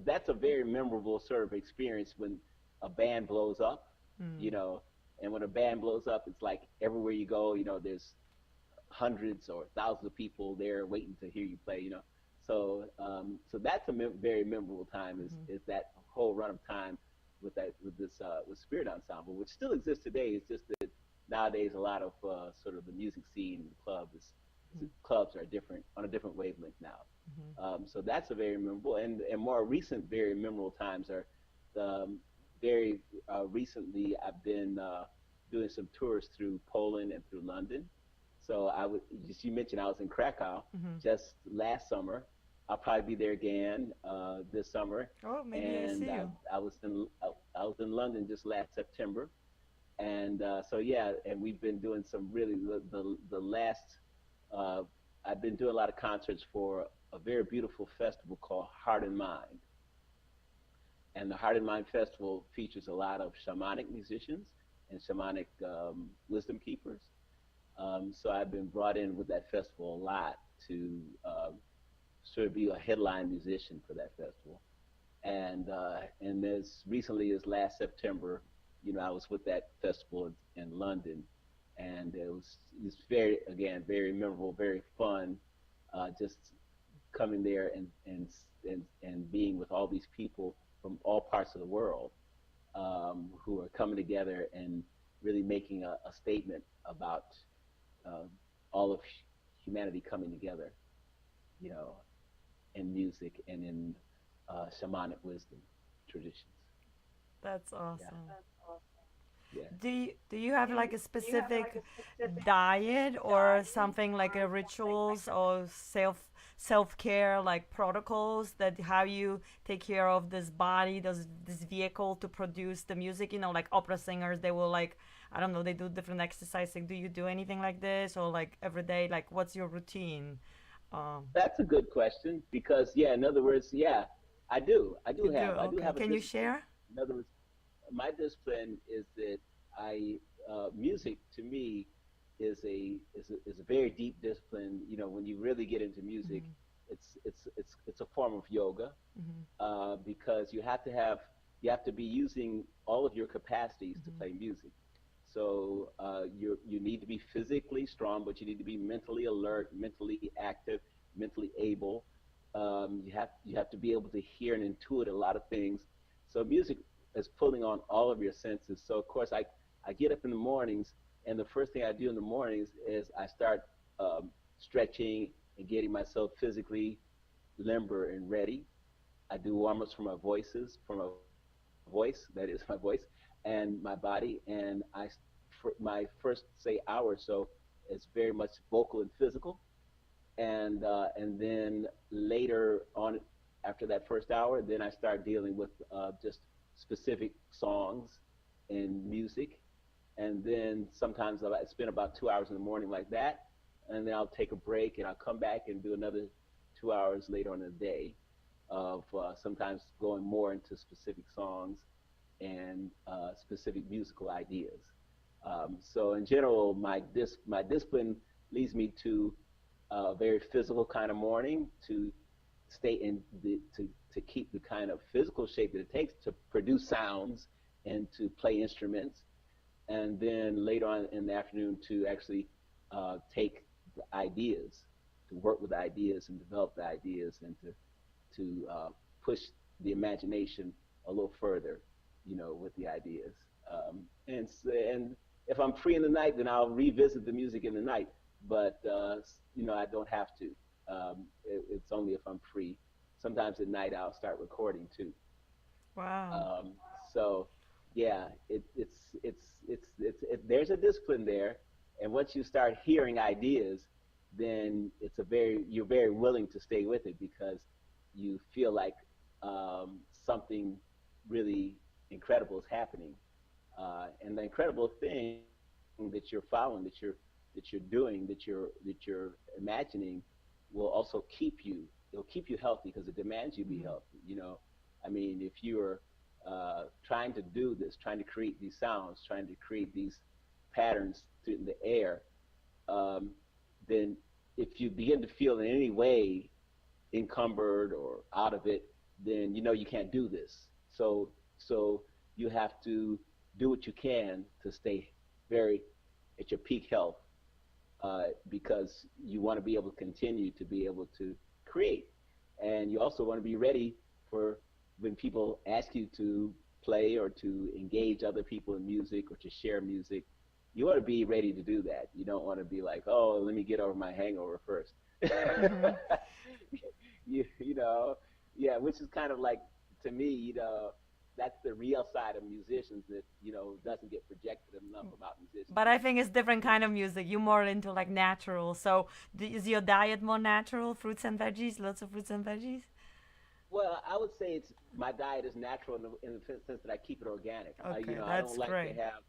that's a very memorable sort of experience when a band blows up, you Mm. know. And when a band blows up, it's like everywhere you go, there's hundreds or thousands of people there waiting to hear you play. So that's a very memorable time. Mhm. Is that whole run of time with this with Spirit Ensemble, which still exists today. It's just that nowadays a lot of sort of the music scene and the Mhm. clubs are different on a different wavelength now. Mhm. So that's a very memorable and more recent very memorable times are very recently I've been doing some tours through Poland and through London. So I would just you mentioned I was in Krakow Mhm. just last summer. I'll probably be there again this summer, Oh, maybe I and see you. I was in London just last September, and so yeah, and we've been doing some really the last uh, I've been doing a lot of concerts for a very beautiful festival called Heart and Mind. And the Heart and Mind Festival features a lot of shamanic musicians and shamanic wisdom keepers. So I've been brought in with that festival a lot to sort of be a headline musician for that festival. And as recently as last September, I was with that festival in London, and it was very, again, very memorable, very fun, just coming there and being with all these people from all parts of the world, who are coming together and really making a statement about uh, all of humanity coming together, you know, in music and in shamanic wisdom traditions. That's Yeah, awesome. yeah. Do you have like a specific diet or something like a rituals or self care like protocols that how you take care of this body, this vehicle to produce the music? Like opera singers, they will like, I don't know, they do different exercising. Do you do anything like this or like every day? Like what's your routine? Um, That's a good question because, yeah, in other words, yeah, I do. you do? I do Okay. have a Can you discipline. share? In other words, my discipline is that music to me is a very deep discipline. When you really get into music, Mm-hmm. it's a form of yoga, Mm-hmm. because you have to be using all of your capacities to Mm-hmm. play music. So you need to be physically strong, but you need to be mentally alert, mentally active, mentally able. You have to be able to hear and intuit a lot of things. So music is pulling on all of your senses. So of course I get up in the mornings, and the first thing I do in the mornings is I start stretching and getting myself physically limber and ready. I do warm-ups for my voice, that is my voice, and my body. And for my first, say, hour or so is very much vocal and physical. And then later on, after that first hour, then I start dealing with just specific songs and music. And then sometimes I spend about 2 hours in the morning like that, and then I'll take a break and I'll come back and do another 2 hours later on in the day of sometimes going more into specific songs and specific musical ideas. So in general, my discipline leads me to a very physical kind of morning to stay to keep the kind of physical shape that it takes to produce sounds and to play instruments, and then later on in the afternoon to actually take the ideas, to work with ideas and develop the ideas, and to push the imagination a little further, with the ideas. And if I'm free in the night, then I'll revisit the music in the night. But I don't have to. It's only if I'm free. Sometimes at night I'll start recording too. Wow. Um, so yeah, there's a discipline there, and once you start hearing ideas, then you're very willing to stay with it because you feel like something really incredible is happening, and the incredible thing that you're following, that you're doing, that you're imagining, will also keep you. It'll keep you healthy because it demands you be Mm-hmm. healthy. I mean, if you're trying to do this, trying to create these sounds, trying to create these patterns in the air, um, then if you begin to feel in any way encumbered or out of it, then you can't do this. So you have to do what you can to stay very at your peak health, because you want to be able to continue to be able to create, and you also want to be ready for when people ask you to play or to engage other people in music or to share music. You want to be ready to do that. You don't want to be like, oh, let me get over my hangover first. Mm-hmm. you know, yeah, which is kind of like, to me, that's the real side of musicians that doesn't get projected enough about musicians. But I think it's different kind of music. You more into like natural. So is your diet more natural? Fruits and veggies, lots of fruits and veggies. Well, I would say it's my diet is natural in the sense that I keep it organic. Okay, I don't that's like to great. have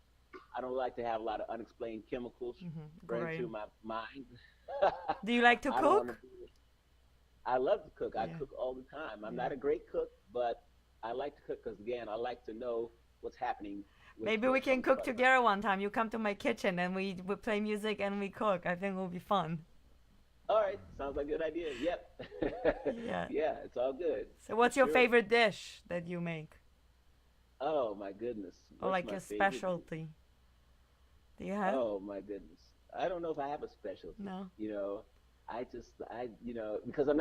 I don't like to have a lot of unexplained chemicals Mm-hmm. running Great. through my mind. Do you like to I don't want to cook? be. I love to cook. I Yeah, cook all the time. I'm yeah. not a great cook, but I like to cook because again, I like to know what's happening with Maybe we what can comes cook across my. together one time. You come to my kitchen and we play music and we cook. I think it will be fun. All right, sounds like a good idea. Yep. Yeah. Yeah, it's all good So for what's your sure. favorite dish that you make? Oh my goodness, Or what's like my your favorite? specialty? Do you have? Oh my goodness, I don't know if I have a specialty. No. Because I'm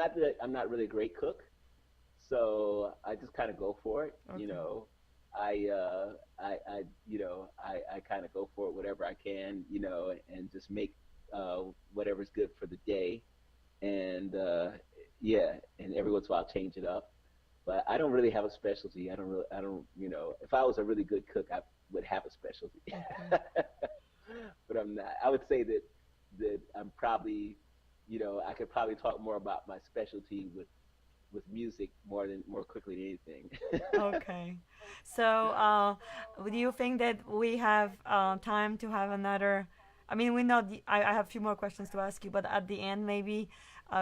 not really a great cook, so I just kind of go for it. Okay. I kind of go for it, whatever I can, and just make whatever's good for the day. And yeah, and every once in a while change it up. But I don't really have a specialty. I don't, if I was a really good cook, I would have a specialty. Okay. But I'm not. I would say that I'm probably, I could probably talk more about my specialty with music more quickly than anything. Okay. So, do you think that we have time to have another? I mean, we know I have a few more questions to ask you, but at the end, maybe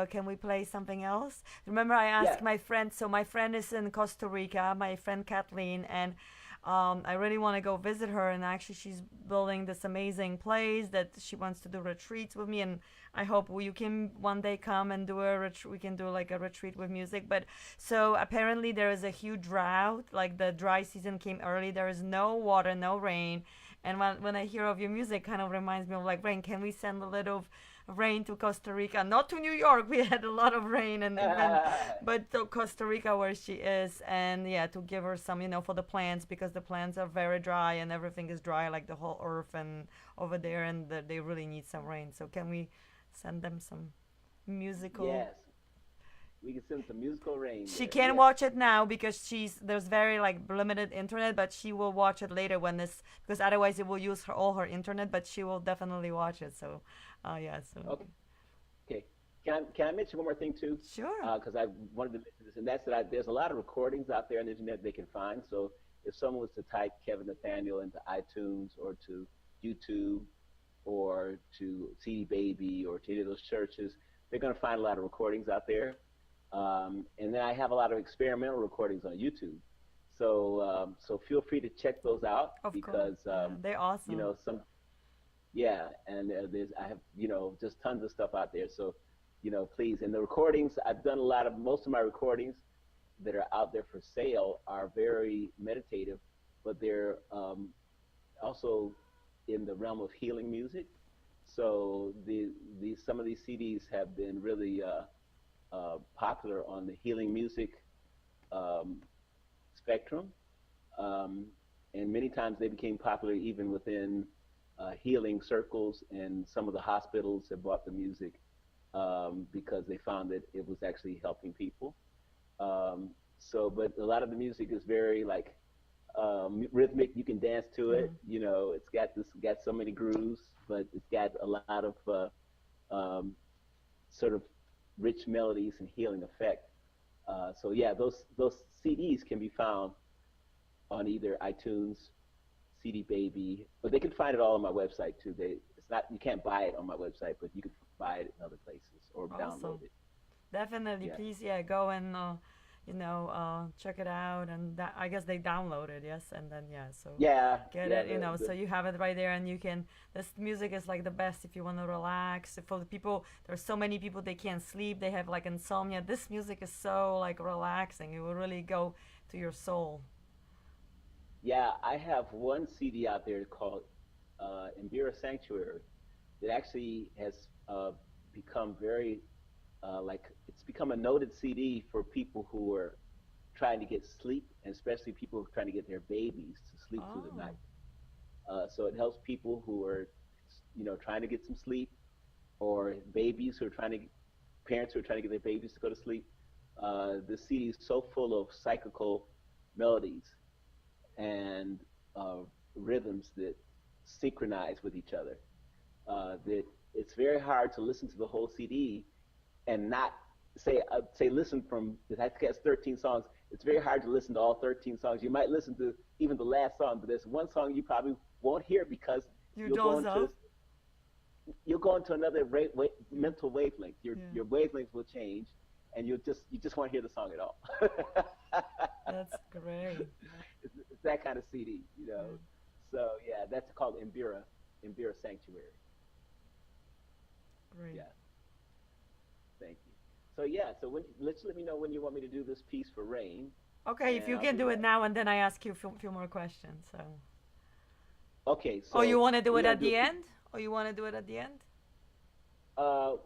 can we play something else? Remember, I Yeah. asked my friend. So my friend is in Costa Rica, my friend Kathleen, and I really want to go visit her. And actually, she's building this amazing place that she wants to do retreats with me. And I hope you can one day come and do a retreat. We can do like a retreat with music. But so apparently there is a huge drought. Like the dry season came early. There is no water, no rain. And when I hear of your music, kind of reminds me of like rain. Can we send a little rain to Costa Rica? Not to New York. We had a lot of rain, and even but to Costa Rica where she is, and yeah, to give her some, for the plants because the plants are very dry and everything is dry, like the whole earth and over there, and they really need some rain. So can we send them some musical? Yes. We can send some musical rain She there. can't Yes. watch it now because there's very like limited internet, but she will watch it later when this because otherwise it will use all her internet, but she will definitely watch it. So, yeah. So Okay. Okay. Can I mention one more thing too? sure. Because I wanted to mention this, and that's that there's a lot of recordings out there on the internet they can find. So if someone was to type Kevin Nathaniel into iTunes or to YouTube or to CD Baby or to any of those churches, they're going to find a lot of recordings out there. And then I have a lot of experimental recordings on YouTube. So feel free to check those out Of course. because Yeah, they're awesome. some and there's I have just tons of stuff out there. So please, and the recordings I've done a lot of most of my recordings that are out there for sale are very meditative, but they're also in the realm of healing music. So the some of these CDs have been really popular on the healing music um, spectrum, um, and many times they became popular even within healing circles, and some of the hospitals have bought the music because they found that it was actually helping people. But a lot of the music is very like rhythmic. You can dance to it. Mm. It's got so many grooves, but it's got a lot of sort of rich melodies and healing effect. So yeah, those CDs can be found on either iTunes, CD Baby, but they can find it all on my website too. It's not you can't buy it on my website, but you can buy it in other places or Awesome. download it. Definitely, Yeah, please, yeah, go and check it out, and that I guess they download it, yes, and then yeah, so yeah, get yeah. it, The so you have it right there, and you can. This music is like the best if you want to relax. For the people, there's so many people they can't sleep, they have like insomnia. This music is so like relaxing. It will really go to your soul. Yeah, I have one CD out there called Imbira Sanctuary that actually has become very like it's become a noted CD for people who are trying to get sleep, and especially people who are trying to get their babies to sleep through the Oh, night. So it helps people who are, trying to get some sleep, or babies who are trying to, parents who are trying to get their babies to go to sleep. The CD is so full of cyclical melodies and rhythms that synchronize with each other that it's very hard to listen to the whole CD and not say listen from it has 13 songs. It's very hard to listen to all 13 songs. You might listen to even the last song, but there's one song you probably won't hear because you you'll go doze into off. you'll go into another Yeah. mental wavelength. Yeah. Your wavelength will change, and you just won't hear the song at all. That's great. It's that kind of CD, you Yeah. know. So yeah, that's called Imbira Sanctuary. Great. Yeah, thank you. So yeah, so let's let me know when you want me to do this piece for Rain, Okay, if and you I'll can do do it that. now, and then I ask you a few more questions. So, Okay, oh, you so want to do we're it gonna at do a the piece. end? Or you want to do it at the end?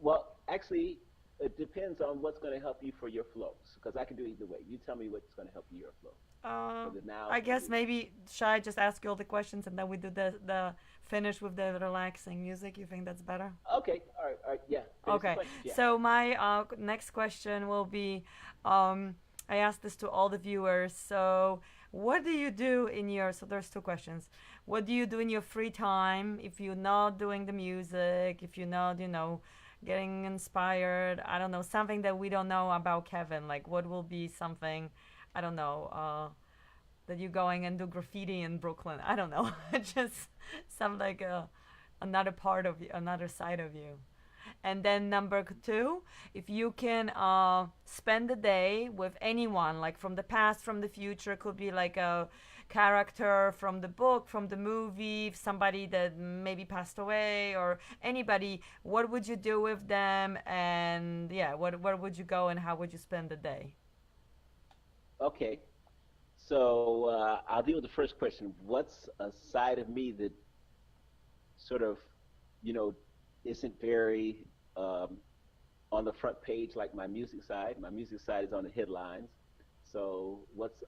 Well, actually, it depends on what's going to help you for your flows, because I can do either way. You tell me what's going to help you your flow Uh, for the now I or guess the end. maybe should I just ask you all the questions and then we do the finish with the relaxing music? You think that's better? Okay, all right, yeah. Finish the Okay. questions, yeah. So my next question will be, um, I asked this to all the viewers. So what do you do in your? So there's two questions. What do you do in your free time if you're not doing the music? If you're not, getting inspired? I don't know, something that we don't know about Kevin. Like what will be something? I don't know. That you're going and do graffiti in Brooklyn. I don't know. It just sounds like another part of you, another side of you. And then number two, if you can spend the day with anyone, like from the past, from the future, could be like a character from the book, from the movie, somebody that maybe passed away, or anybody, what would you do with them? And yeah, where would you go and how would you spend the day? Okay, so I'll deal with the first question. What's a side of me that sort of, you know, isn't very on the front page like my music side? My music side is on the headlines. So what's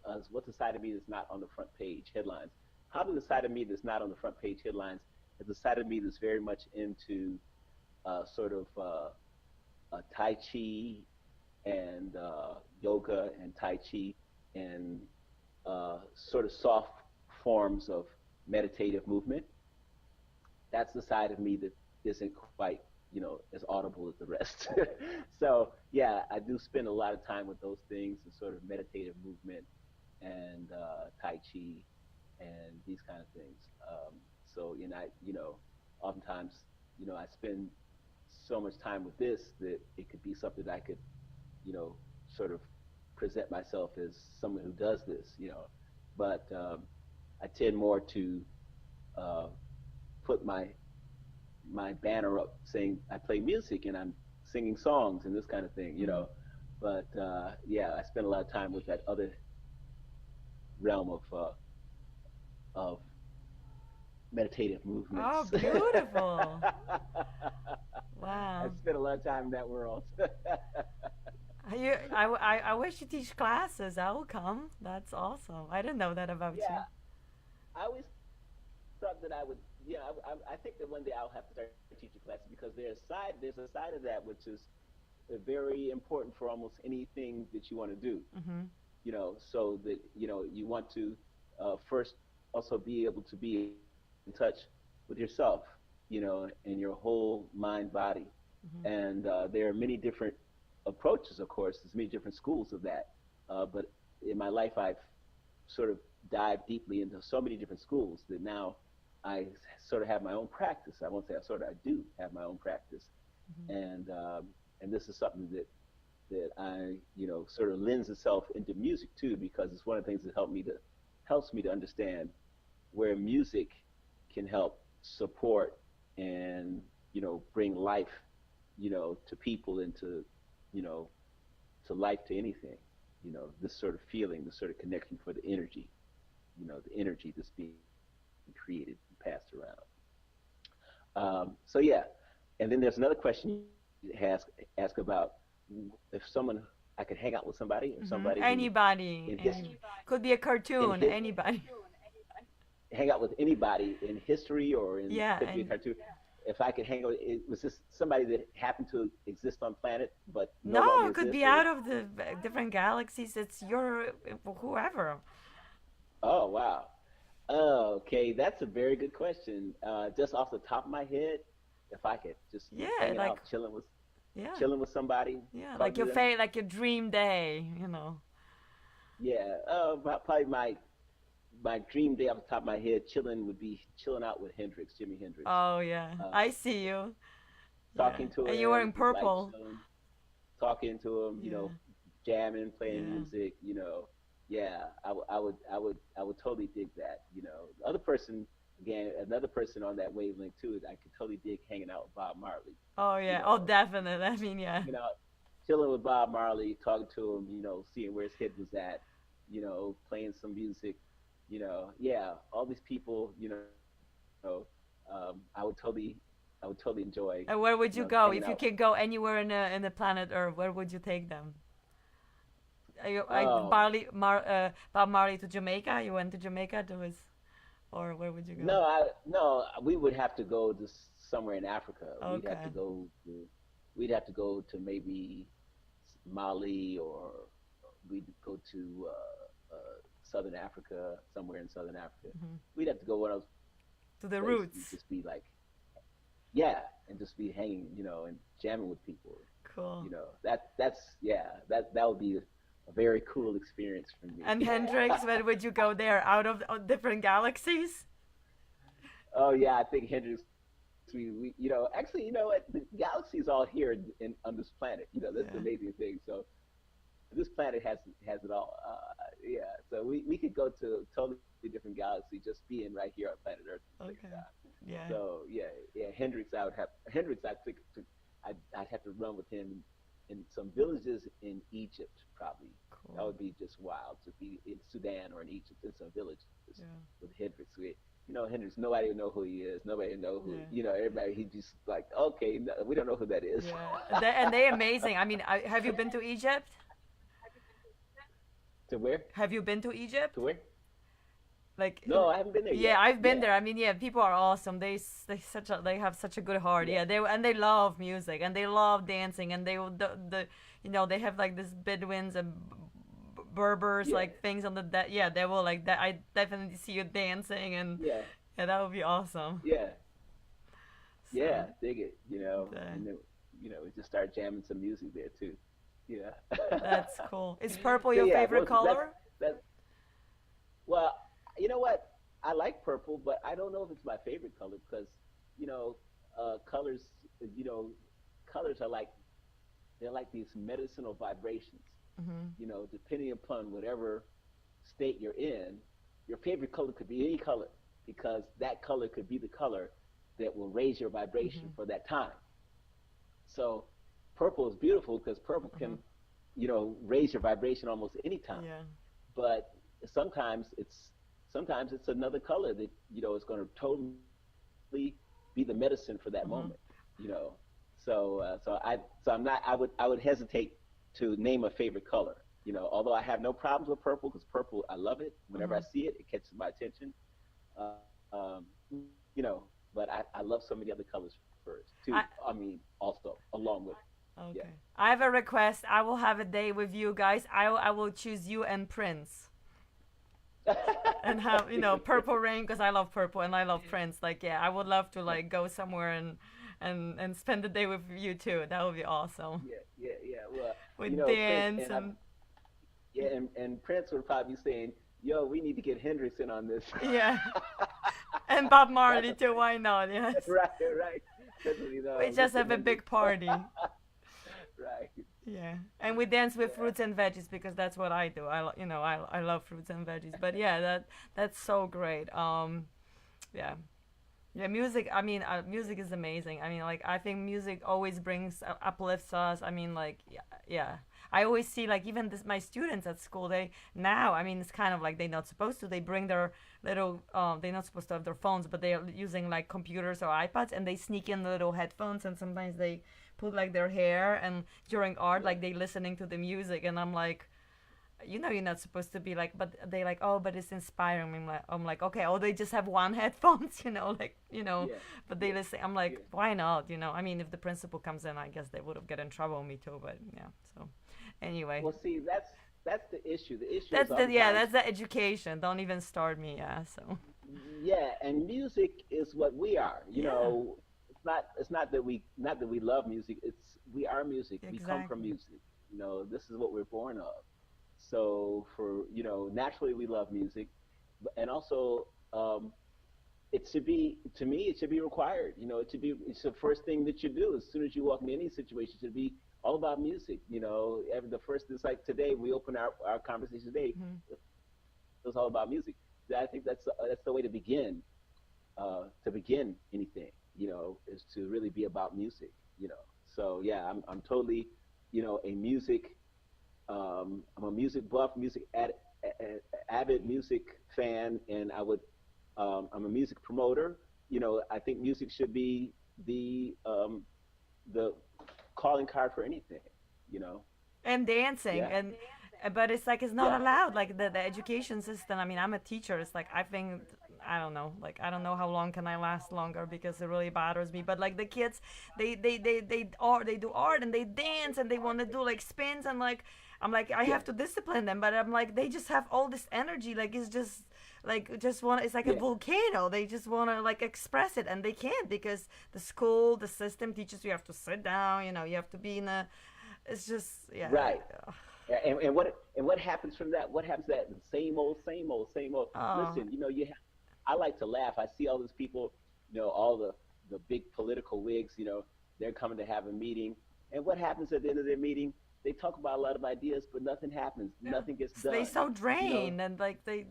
the side of me that's not on the front page headlines? Probably the side of me that's not on the front page headlines is the side of me that's very much into sort of Tai Chi and yoga and Tai Chi and sort of soft forms of meditative movement. That's the side of me that isn't quite, as audible as the rest. So yeah, I do spend a lot of time with those things and sort of meditative movement and Tai Chi and these kind of things. So, oftentimes, I spend so much time with this that it could be something that I could, you know, sort of present myself as someone who does this, but I tend more to uh, put my banner up saying I play music and I'm singing songs and this kind of thing. Mm. But yeah, I spend a lot of time with that other realm of meditative Oh, movements. beautiful. I Wow. spend a lot of time in that world. I wish you teach classes. I will come. That's awesome. I didn't know that about Yeah, you. I always thought that I would. Yeah, I think that one day I'll have to start teaching classes because there's a side of that which is very important for almost anything that you want to do. Mhm. So that you want to first also be able to be in touch with yourself, and your whole mind body. Mhm. And there are many different approaches, of course. There's many different schools of that. But in my life, I've sort of dived deeply into so many different schools that now I sort of have my own practice. I won't say I sort of, I do have my own practice, Mhm. and this is something that I, sort of lends itself into music too, because it's one of the things that helps me to understand where music can help support and bring life, to people and you know to life, to anything. This sort of feeling, this sort of connection for the energy, the energy that's being created and passed around. So yeah, and then there's another question you ask about if someone I could hang out with somebody or Mhm. somebody who Anybody, in his any could be a in cartoon. his Anybody. hang out with anybody in history or in Yeah, could be a and cartoon. If I could hang out, it was this somebody that happened to exist on planet but no no, longer it could exists, be or out of the different galaxies. It's your whoever. oh wow, oh, okay, that's a very good question. Just off the top of my head, if I could just Yeah, hanging like out, yeah, chilling with somebody, yeah, like talking to your them, like your dream day. yeah, probably my dream day off the top of my head, chilling would be chilling out with Hendrix, Jimi Hendrix, Oh yeah, uh, I see you. Yeah, talking to and you were him, in just like purple. chilling, talking to him, Yeah, jamming, playing yeah. music, yeah, I would totally dig that. The other person, again, another person on that wavelength too, is I could totally dig hanging out with Bob Marley. Oh You yeah. Oh know, definitely. I mean yeah. hanging out, chilling with Bob Marley, talking to him, seeing where his head was at, playing some music, yeah, all these people, I would totally enjoy, And where would you go hanging if you out. could go anywhere in the planet Earth? Where would you take them? Oh Bob Marley to Jamaica. You went to Jamaica to his, or where would you go? no, we would have to go to somewhere in Africa. Okay. We'd have to go to maybe Mali, or we'd go to Southern Africa, somewhere in Southern Africa. Hmm. We'd have to go one of those To the places and roots. just be like, yeah, and just be hanging, and jamming with people. Cool. Yeah, that would be a very cool experience for me. And Hendrix, where would you go there? Out of different galaxies? Oh yeah, I think Hendrix. Actually, what, the galaxy is all here on this planet. That's the Yeah. amazing thing. So this planet has it all. Yeah, so we could go to a totally different galaxy just being right here on planet Earth at the same Okay. time. Yeah. So yeah, yeah, Hendrix. I think I'd have to run with him in some villages in Egypt probably. That Cool. would be just wild to be in Sudan or in Egypt in some villages Yeah. with Hendrix. Hendrix. Nobody would know who he is. Nobody would know who. Yeah. Everybody. He just like, okay, no, we don't know who that is. Yeah. And they amazing. I mean, have you been to Egypt? To where? Have you been to To Egypt? where? Like No, I haven't been there yeah, yet. I've been Yeah, there. I mean, yeah, people are awesome. They have such a good heart. yeah, Yeah, they love music and they love dancing and they will they have like this Bedouins and Berbers yeah, like things on the that yeah they will like that. I definitely see you dancing and yeah, yeah, that would be awesome. yeah, yeah. So Dig it. the, And then we just start jamming some music there too. Yeah. that's cool. Is purple So your yeah, favorite that's color? that. Well, you know what? I like purple, but I don't know if it's my favorite color because you know, colors. You know, colors are like they're like these medicinal vibrations. Mhm. Depending upon whatever state you're in, your favorite color could be any color because that color could be the color that will raise your vibration Mhm. for that time. So purple is beautiful because purple Mhm. can, raise your vibration almost any time. Yeah. But sometimes it's sometimes it's another color that is going to totally be the medicine for that Mhm. moment. You know, so I'm not I would hesitate to name a favorite color. Although I have no problems with purple because purple I love it. Whenever I Mhm. see it, it catches my attention. Uh, um, but I love so many other colors first too. I I mean, also along with yeah. okay. I have a request. I will have a day with you guys. I will choose you and Prince. And have Purple Rain because I love purple and I love Prince. Like yeah, I would love to like go somewhere and spend the day with you too. That would be awesome. Yeah. Well, With Prince dance and I and yeah, and Prince would probably be saying, "Yo, we need to get Hendrix in on this." yeah, and Bob That's Marley too. Why not? Yes, right, right. That's what he we knows. just Mr. have a Hendrix. big party. Right. Yeah, and we dance with Yeah. fruits and veggies because that's what I do. I love fruits and veggies. But yeah, that's so great. Yeah. Yeah, music. I mean, music is amazing. I mean, like I think music always brings uplifts us. I mean, like yeah, yeah. I always see like even my students at school. They now. I mean, it's kind of like they're not supposed to. They bring their little. They're not supposed to have their phones, but they are using like computers or iPads, and they sneak in the little headphones, and sometimes they put like their hair and during art, Yeah. like they listening to the music, and I'm like you're not supposed to be like, but they like, oh, but it's inspiring me. I'm like, okay, oh, they just have one headphones, like, Yeah. but they Yeah. listen. I'm Yeah. like, why not? I mean, if the principal comes in, I guess they would have get in trouble with me too. But yeah, so anyway, Well, see, that's the issue. The issue is that's oftentimes, the education. Don't even start me. Yeah, so yeah, and music is what we are. yeah, It's not that we love music. It's we are music. We come from exactly. music. This is what we're born of. So naturally we love music. and also it should be, to me it should be required. It should be, it's the first thing that you do as soon as you walk into any situation. It should be all about music. The first, it's like today we open our conversation today, Mhm. it was all about music. I think that's the way to begin anything, is to really be about music. So yeah, I'm totally, a music, I'm a music buff, avid music fan, and I'm a music promoter. I think music should be the calling card for anything. You know, And dancing yeah, and but it's like it's not yeah, allowed, like the education system. I mean, I'm a teacher. It's like I think, I don't know, like I don't know how long can I last longer because it really bothers me. But like the kids, they do art and they dance and they want to do like spins and like I'm like I yeah, have to discipline them, but I'm like they just have all this energy, like it's just like just want, it's like a yeah. volcano. They just want to like express it and they can't because the school, the system teaches you have to sit down, you have to be in a, it's just, yeah. Right. And what happens from that? What happens, that same old, same old, same old? Oh, Listen, I like to laugh. I see all those people, all the big political wigs, they're coming to have a meeting. And what happens at the end of their meeting? They talk about a lot of ideas, but nothing happens. yeah. Nothing gets They done. so You know, drained and like they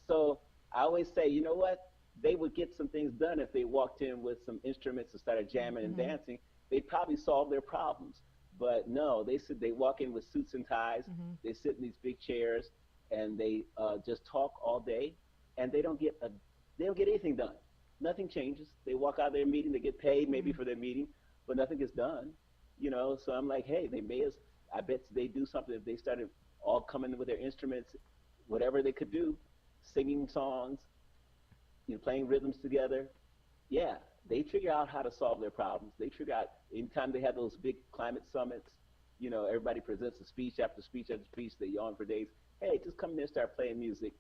so I always say, you know what? They would get some things done if they walked in with some instruments and started jamming and hmm dancing. They'd probably solve their problems. But no, they walk in with suits and ties. hmm They sit in these big chairs and they just talk all day, and they don't get anything done. Nothing changes. They walk out of their meeting. They get paid maybe hmm for their meeting, but nothing gets done. So I'm like, hey, they may as I bet they do something if they started all coming with their instruments, whatever they could do, singing songs, playing rhythms together. Yeah, they figure out how to solve their problems. They figure out, anytime they have those big climate summits, everybody presents a speech after speech after speech. They yawn for days. Hey, just come in there, start playing music,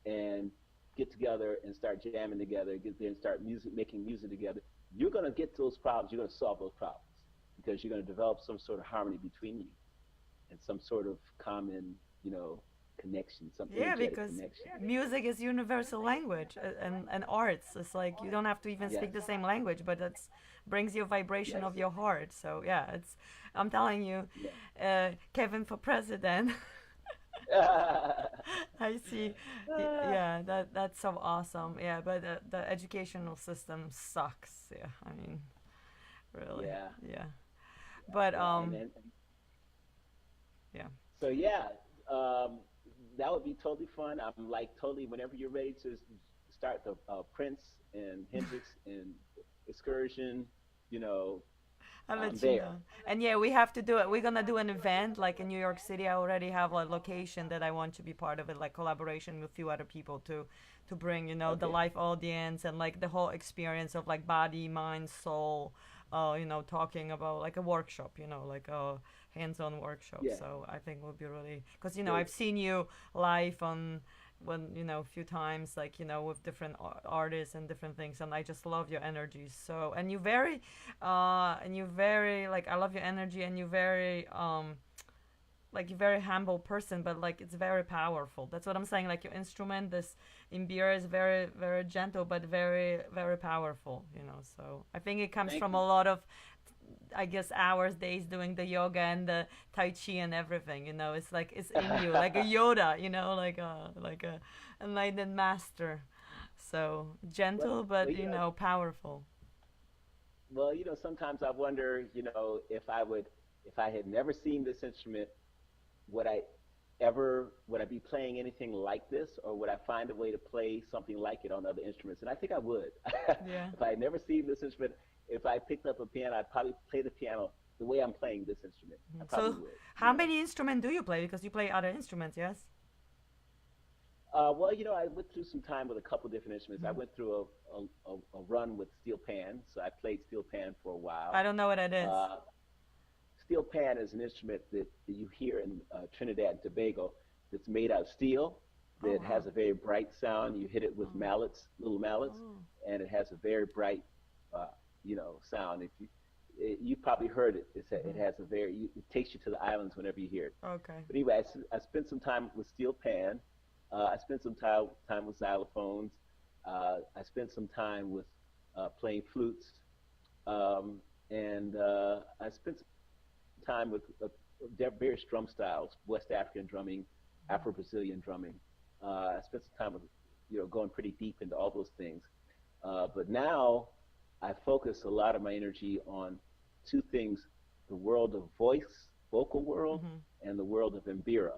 and get together and start jamming together. Get there and start making music together. You're gonna get those problems. You're gonna solve those problems because you're gonna develop some sort of harmony between you and some sort of common, connection, some yeah, energetic because connection. music is universal language, and arts, it's like you don't have to even Yes. speak the same language, but it's brings you vibration Yes. of your heart. So yeah, it's, I'm telling you, Kevin for president. Yeah. I see. Yeah, that's so awesome. Yeah, but the educational system sucks. Yeah, I mean, really. Yeah. Yeah. But Yeah. And yeah. so yeah, um, that would be totally fun. I'm like totally, whenever you're ready to start the Prince and Hendrix and excursion, you know, I'll I'm let you there. know. And yeah, we have to do it. We're gonna do an event like in New York City. I already have a location that I want to be part of it, like collaboration with a few other people to bring, the Okay. live audience and like the whole experience of like body, mind, soul. Talking about like a workshop, like a hands-on workshop. Yeah. So I think will be really, because Great. I've seen you live on when a few times, like with different artists and different things, and I just love your energy. So and you very like, I love your energy, and you very like you're very humble person, but like it's very powerful. That's what I'm saying. Like your instrument, this imbira, is very very gentle, but very very powerful. So I think it comes Thank from you. a lot of, I guess, hours, days doing the yoga and the tai chi and everything. It's like it's in you, like a Yoda. Like a enlightened master. So well, gentle, well, but powerful. sometimes I wonder, if I had never seen this instrument, would I would I be playing anything like this, or would I find a way to play something like it on other instruments? And I think I would. Yeah. If I had never seen this instrument, if I picked up a piano, I'd probably play the piano the way I'm playing this instrument. I probably So, would, how many instruments do you play? Because you play other instruments, yes? Well, I went through some time with a couple different instruments. I Mhm. went through a run with steel pan, so I played steel pan for a I while. don't know what it is. Uh, Steel pan is an instrument that you hear in Trinidad and Tobago that's made out of steel, Oh that wow. has a very bright sound. You hit it with Oh. mallets, little mallets, Oh. and it has a very bright, sound. If you probably heard it. It Mhm. has a it takes you to the islands whenever you hear it. Okay. But anyway, I spent some time with steel pan. I spent some time with xylophones. I spent some time with playing flutes, and I spent some time with various drum styles: West African drumming, Afro-Brazilian drumming. I spent some time with, going pretty deep into all those things. But now I focus a lot of my energy on two things: the world of voice, vocal world, Mm-hmm. and the world of Mbira,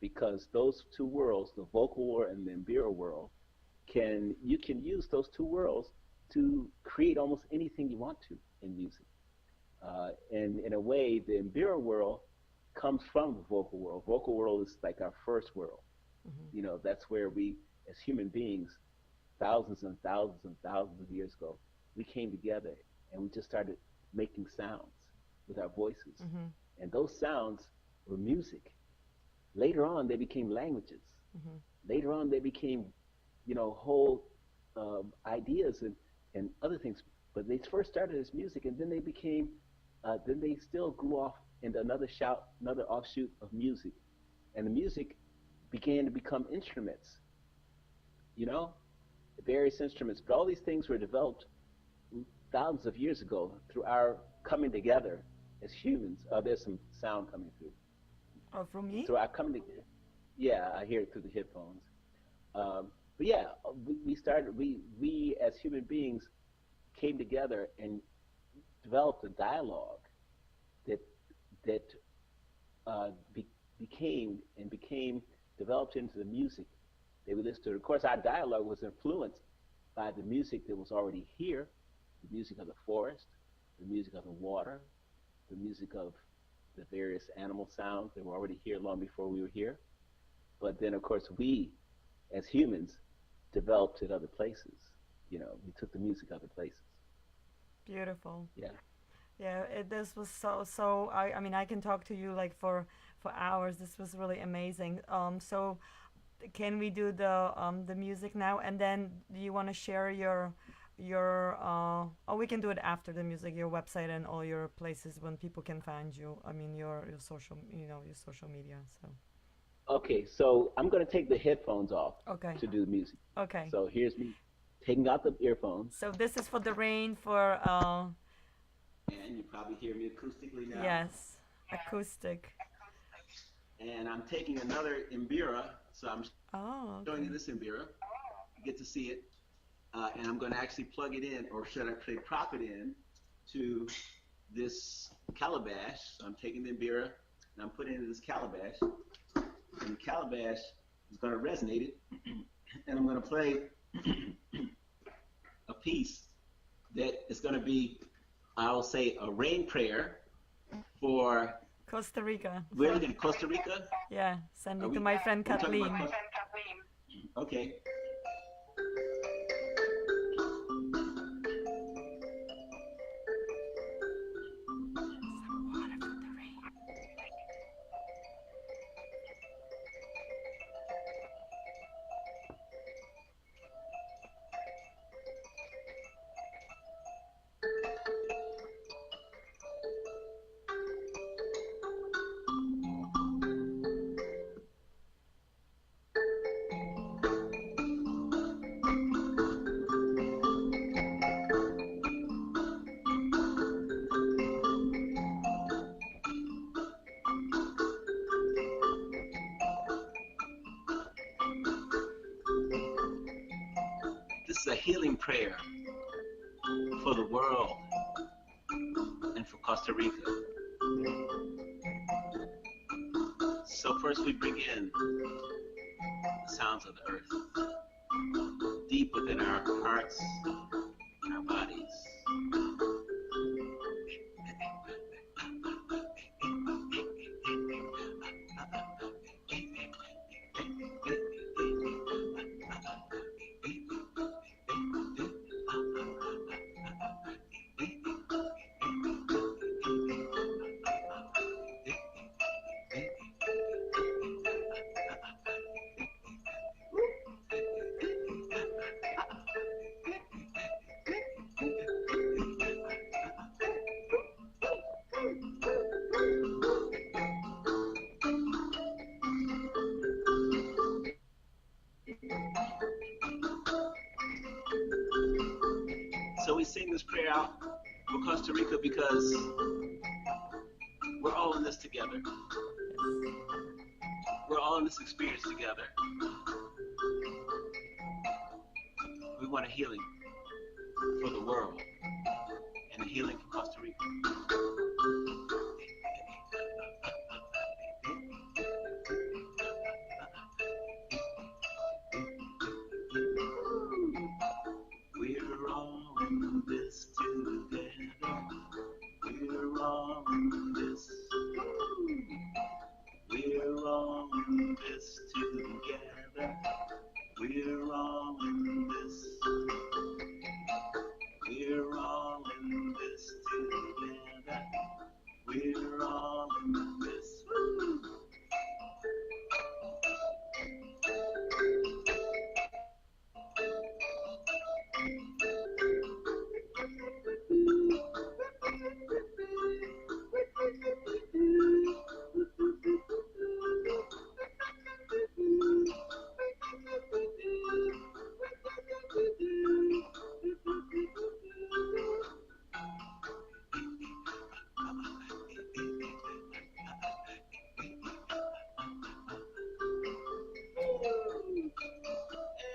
because those two worlds, the vocal world and the Mbira world, you can use those two worlds to create almost anything you want to in music. And in a way, the Mbira world comes from the vocal world. Vocal world is like our first world. Mm-hmm. That's where we, as human beings, thousands and thousands and thousands of years ago, we came together and we just started making sounds with our voices. Mm-hmm. And those sounds were music. Later on, they became languages. Mm-hmm. Later on, they became, whole ideas and other things. But they first started as music, and then then they still grew off into another offshoot of music. And the music began to become instruments, you know, various instruments. But all these things were developed thousands of years ago through our coming together as humans. There's some sound coming through. Oh, from me? Through our coming together. Yeah, I hear it through the headphones. But yeah, we as human beings came together and developed a dialogue that that uh, be, became developed into the music that we listened to. Of course, our dialogue was influenced by the music that was already here, the music of the forest, the music of the water, the music of the various animal sounds that were already here long before we were here. But then, of course, we as humans developed it other places. We took the music other places. Beautiful. Yeah. Yeah, this was so. I mean, I can talk to you like for hours. This was really amazing. So can we do the music now? And then do you want to share your oh, we can do it after the music, your website and all your places when people can find you. I mean, your social, your social media. So Okay, so I'm going to take the headphones off okay, to do the music. okay. So here's me taking out the earphones, So this is for the rain for and you probably hear me acoustically now. yes, acoustic. And I'm taking another Imbira, so I'm Oh, showing you okay. this Imbira. You get to see it, and I'm going to actually plug it in, or should I say, prop it in to this calabash. So I'm taking the Imbira and I'm putting it in this calabash, and the calabash is going to resonate it, and I'm going to play a piece that is going to be, I'll say, a rain prayer for. Costa Rica. We're in Costa Rica. Yeah, send Are it to we? my friend We're talking about Kathleen. Costa. Okay. Some water for the rain. This is a healing prayer for the world and for Costa Rica. So first we bring in the sounds of the earth, deep within our hearts and our bodies. sing this prayer out for Costa Rica because we're all in this together. We're all in this experience together. We want a healing for the world and a healing for Costa Rica. We're all in this together. We're all in this. We're all in this together. We're all in this. We're all in this together. We're all in this.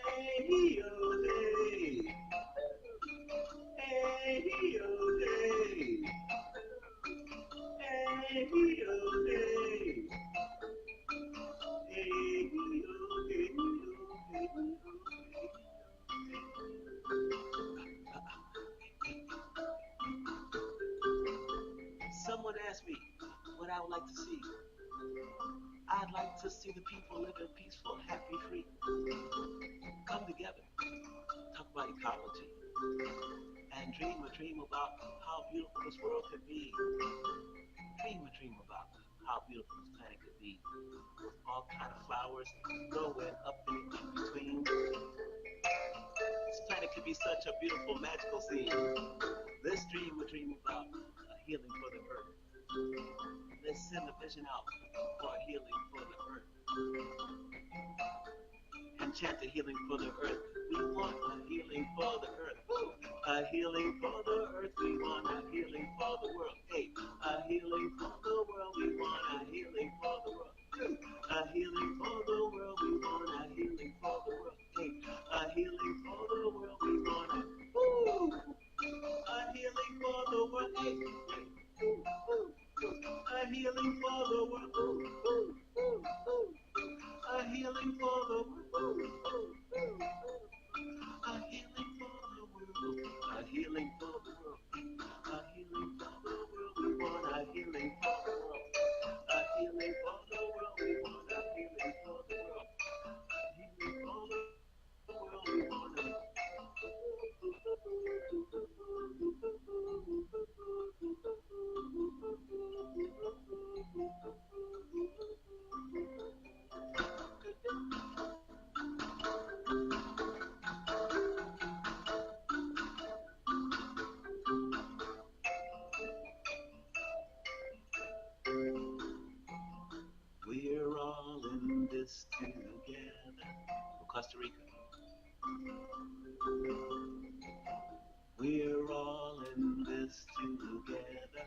Hey, oh, hey. Hey, oh, hey. Hey, oh, hey. Hey, oh, hey. Someone asked me what I would like to see. I'd like to see the people living peaceful, happy, free, come together, talk about ecology, and dream a dream about how beautiful this world could be. Dream a dream about how beautiful this planet could be. All kind of flowers growing up and in between. This planet could be such a beautiful, magical scene. Let's dream a dream about a healing for the earth. Let's send a vision out for a healing for the earth. And chant a healing for the earth. We want a healing for the earth. Woo! A healing for the earth. We want a healing for the world. Hey, a healing for the world. We want a healing for the world. A healing for the world. We want a healing for the world. Hey, a healing for the world. We want a woo! A healing for the world. Hey, woo, woo. A healing for the world. Ooh, ooh, ooh, ooh. A healing for the world. Ooh, ooh, ooh, ooh. A healing for the world. A healing for the world. A healing for the world. We want a healing for the world. A healing for the world. We want a healing for the world. A healing for the world. We want a we're all in this together. For Costa Rica. We're all in this together.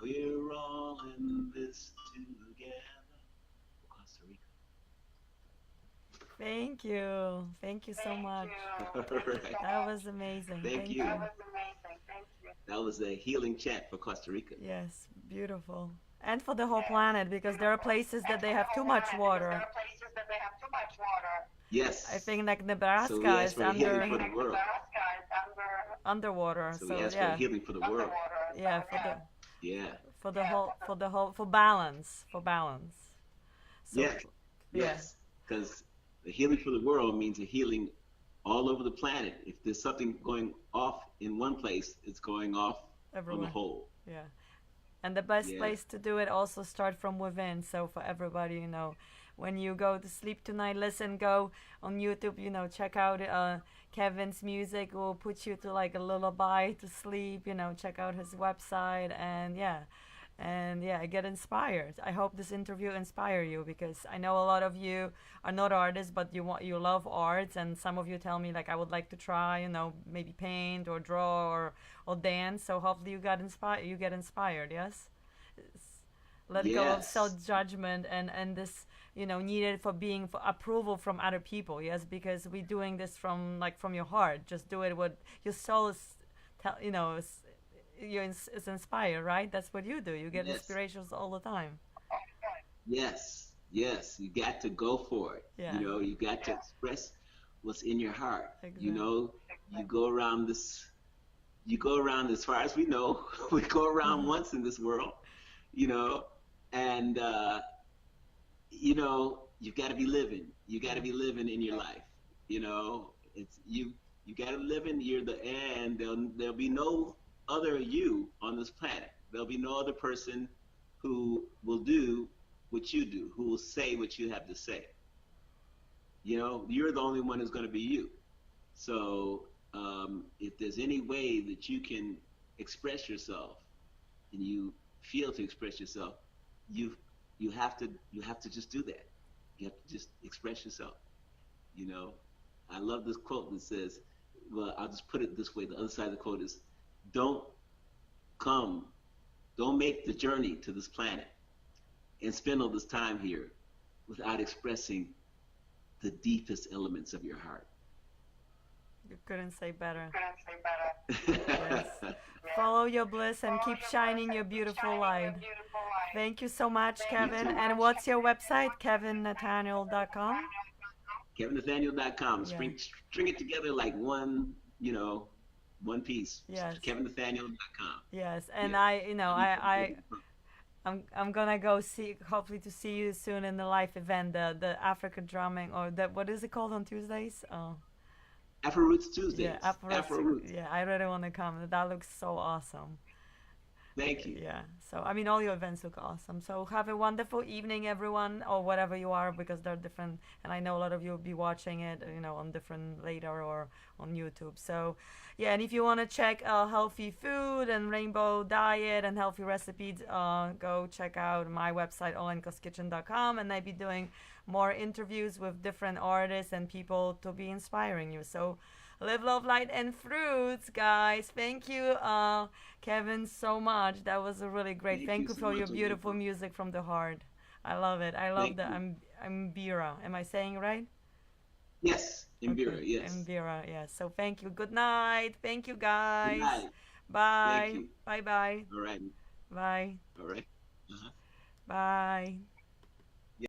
We're all in this together. For Costa Rica. Thank you. Thank you so much. All right. That was amazing. Thank Thank you. you. That was a healing chant for Costa Rica. Yes, beautiful. And for the whole planet, because there are places that they have too much water. I Yes. think like So we Nebraska asked is for a healing under for the world. underwater. So we So asked for a yeah, healing for the world. yeah, Yeah. for balance, for balance. So Yes. yeah, Yes. Because the healing for the world means a healing all over the planet. If there's something going off in one place, it's going off on the everywhere. whole. Yeah. And the best Yeah. place to do it also start from within. So for everybody, when you go to sleep tonight, listen, go on YouTube, check out Kevin's music. Will put you to like a lullaby to sleep. Check out his website, and yeah, And yeah, I get inspired. I hope this interview inspire you because I know a lot of you are not artists, but you love arts, and some of you tell me like I would like to try, maybe paint or draw or dance. So hopefully you got inspired. You get inspired. Yes. Let go of Yes, self judgment and this needed for being for approval from other people. Yes, because we're doing this from your heart. Just do it what your soul is tell is inspired, right? That's what you do. You get yes, inspirations all the time. yes, yes. You got to go for it. Yeah, You got to express what's in your heart. exactly. You go around you go around as far as we know, we go around once in this world, you know, and you got to be living. You got to Yeah. be living in your life. It's you got to live in. You're the and there'll be no other you on this planet. There'll be no other person who will do what you do, who will say what you have to say. You're the only one who's going to be you. So if there's any way that you can express yourself and you feel to express yourself, you you have to just do that. You have to just express yourself. You know, I love this quote that says, well, I'll just put it this way. The other side of the quote is, don't come, don't make the journey to this planet and spend all this time here without expressing the deepest elements of your heart. You couldn't say better. Yes. Follow your bliss and keep shining your beautiful light. Thank you so much, You Kevin. too. And what's your website? KevinNathaniel.com? KevinNathaniel.com. Yeah. String it together like one piece. Yes. KevinNathaniel.com. Yes. And Yeah. I, you know, I'll be I, I'm gonna go see hopefully to see you soon in the live event, the African drumming or the what is it called on Tuesdays? Oh Afro Roots yeah, Tuesdays. Afro. Afro Roots. Yeah, I really want to come. That looks so awesome. Thank you. Yeah. So I mean, all your events look awesome. So have a wonderful evening, everyone, or whatever you are, because they're different. And I know a lot of you will be watching it, on different later or on YouTube. So, yeah. And if you want to check healthy food and rainbow diet and healthy recipes, go check out my website olenkos.kitchen.com, and I be doing more interviews with different artists and people to be inspiring you. So live, love, light, and fruits, guys. Thank you, Kevin, so much. That was a really great. Thank you Thank you so for your much, beautiful Olenko. music from the heart. I love it. I love Thank the you. I'm Bira. Am I saying right? Yes, Okay, Imbira, yes. Mbira. Yeah. So thank you. Good night. Thank you, Good guys. night. Thank Bye. you. Bye. Bye. All right. Bye. All right. Uh-huh. Bye.